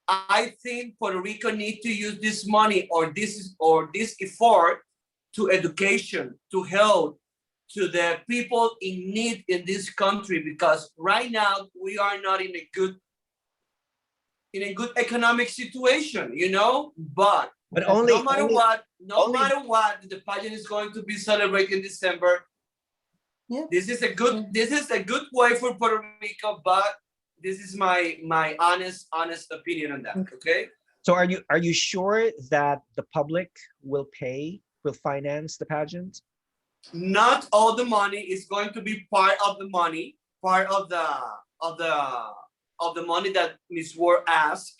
I think Puerto Rico need to use this money or this effort to education, to health, to the people in need in this country, because right now we are not in a good economic situation, you know. But only no matter what, the pageant is going to be celebrated in December. Yeah. This is a good way for Puerto Rico, but this is my honest opinion on that. Okay. So are you sure that the public will finance the pageant? Not all the money is going to be part of the money, part of the money that Miss World asked,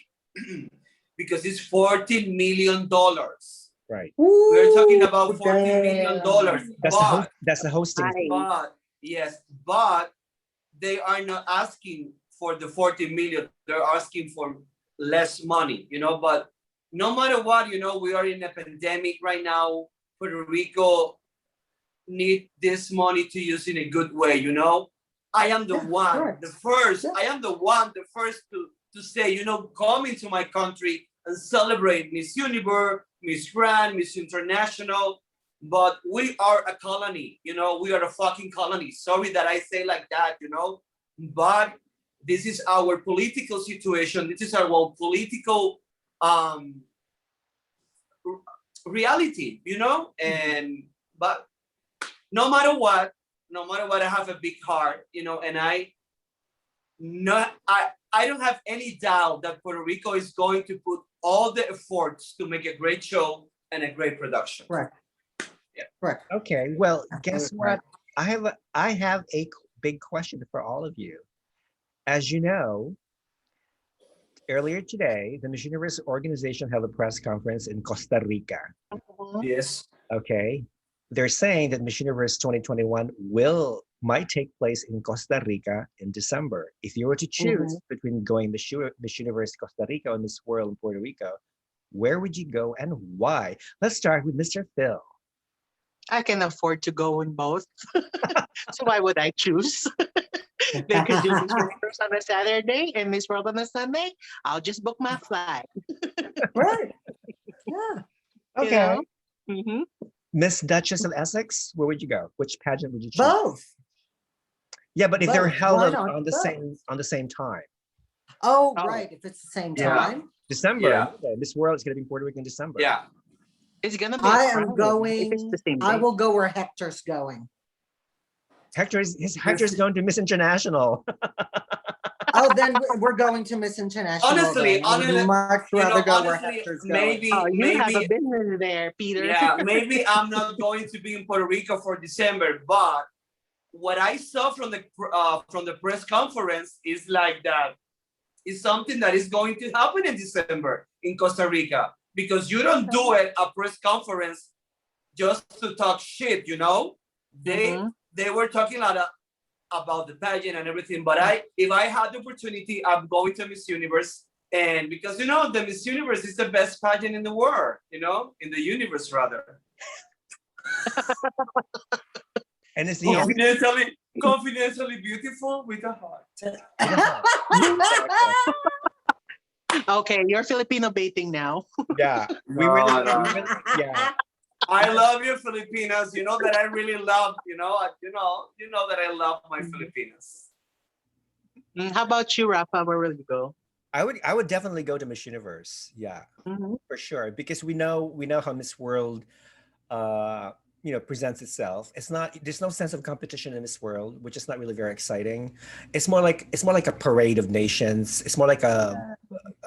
because it's $14 million. Right. We're talking about $14 million. That's the hosting fee. But they are not asking for the 40 million. They're asking for less money, you know. But no matter what, you know, we are in a pandemic right now. Puerto Rico need this money to use in a good way, you know. I am the first to say, you know, come into my country and celebrate Miss Universe, Miss Grand, Miss International. But we are a colony, you know, we are a fucking colony. Sorry that I say like that, you know, but this is our political situation. This is our political reality, you know. And but no matter what, I have a big heart, you know, and I don't have any doubt that Puerto Rico is going to put all the efforts to make a great show and a great production. Right. Yeah. Right. Okay. Well, guess what? I have a big question for all of you. As you know, earlier today, the Miss Universe organization held a press conference in Costa Rica. Yes. Okay. They're saying that Miss Universe 2021 might take place in Costa Rica in December. If you were to choose between going Miss Universe Costa Rica or Miss World in Puerto Rico, where would you go and why? Let's start with Mr. Phil. I can afford to go in both. So why would I choose? They could do Miss Universe on a Saturday and Miss World on a Sunday. I'll just book my flight. Right. Yeah. Okay. You know? Miss Duchess of Essex, where would you go? Which pageant would you choose? Both. Yeah, but if they're Both. held Why on not the same time. Oh, right. If it's the same time. December. Yeah. Okay. Miss World is going to be in Puerto Rico in December. Yeah. It's gonna be. I a am crowd going. if it's the same I day. will go where Hector's going. Hector's going to Miss International. Oh, then we're going to Miss International. Honestly, then. I would much rather go where Hector's going. Oh, you have a business there, Peter. Yeah, maybe I'm not going to be in Puerto Rico for December, but what I saw from the press conference is like that. It's something that is going to happen in December in Costa Rica, because you don't do a press conference just to talk shit, you know. They were talking a lot about the pageant and everything, but if I had the opportunity, I'm going to Miss Universe. And because, you know, the Miss Universe is the best pageant in the world, you know, in the universe rather. And it's the confidentially beautiful with a heart. Okay, you're Filipino baiting now. Yeah. Yeah. I love you, Filipinas. You know that I really love, you know that I love my Filipinas. How about you, Rafa? Where will you go? I would definitely go to Miss Universe. Yeah, for sure, because we know how Miss World presents itself. There's no sense of competition in Miss World, which is not really very exciting. It's more like a parade of nations. It's more like a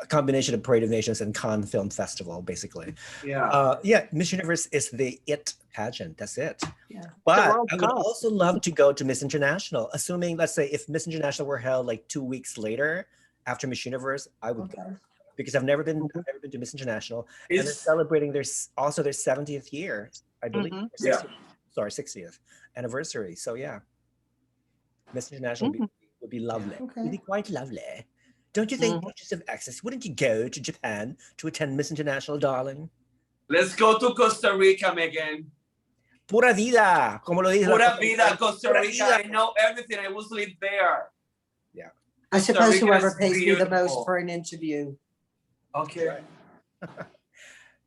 combination of parade of nations and Cannes Film Festival, basically. Yeah. Miss Universe is the it pageant. That's it. Yeah. But The World I would Cup. also love to go to Miss International, assuming, let's say, if Miss International were held like 2 weeks later after Miss Universe, I would go, because I've never been to Miss International, and they're celebrating their 70th year, I believe. Or 60th, sorry, 60th anniversary. So yeah, Miss International would be lovely. Okay. Would be quite lovely. Don't you think, Duchess of Essex, wouldn't you go to Japan to attend Miss International, darling? Let's go to Costa Rica, Meghan. Pura vida, como lo dice. Pura vida, Costa Pura Rica. vida. I know everything. I was live there. Yeah. I suppose Rica whoever is pays me the most beautiful. for an interview. Okay.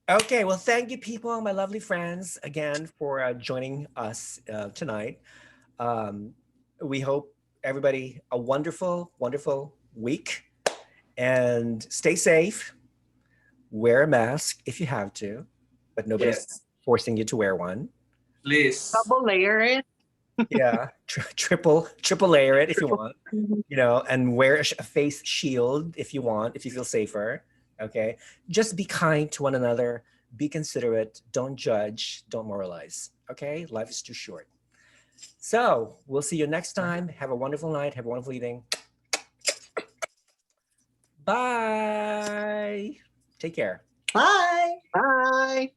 Okay, well, thank you, people, my lovely friends, again, for joining us tonight. We hope everybody a wonderful, wonderful week, and stay safe. Wear a mask if you have to, but nobody's forcing you to wear one. Please. Double layer it. Yeah, triple layer it if you want, and wear a face shield if you want, if you feel safer. Okay, just be kind to one another, be considerate, don't judge, don't moralize. Okay, life is too short. So we'll see you next time. Have a wonderful night. Have a wonderful evening. Bye. Take care. Bye. Bye.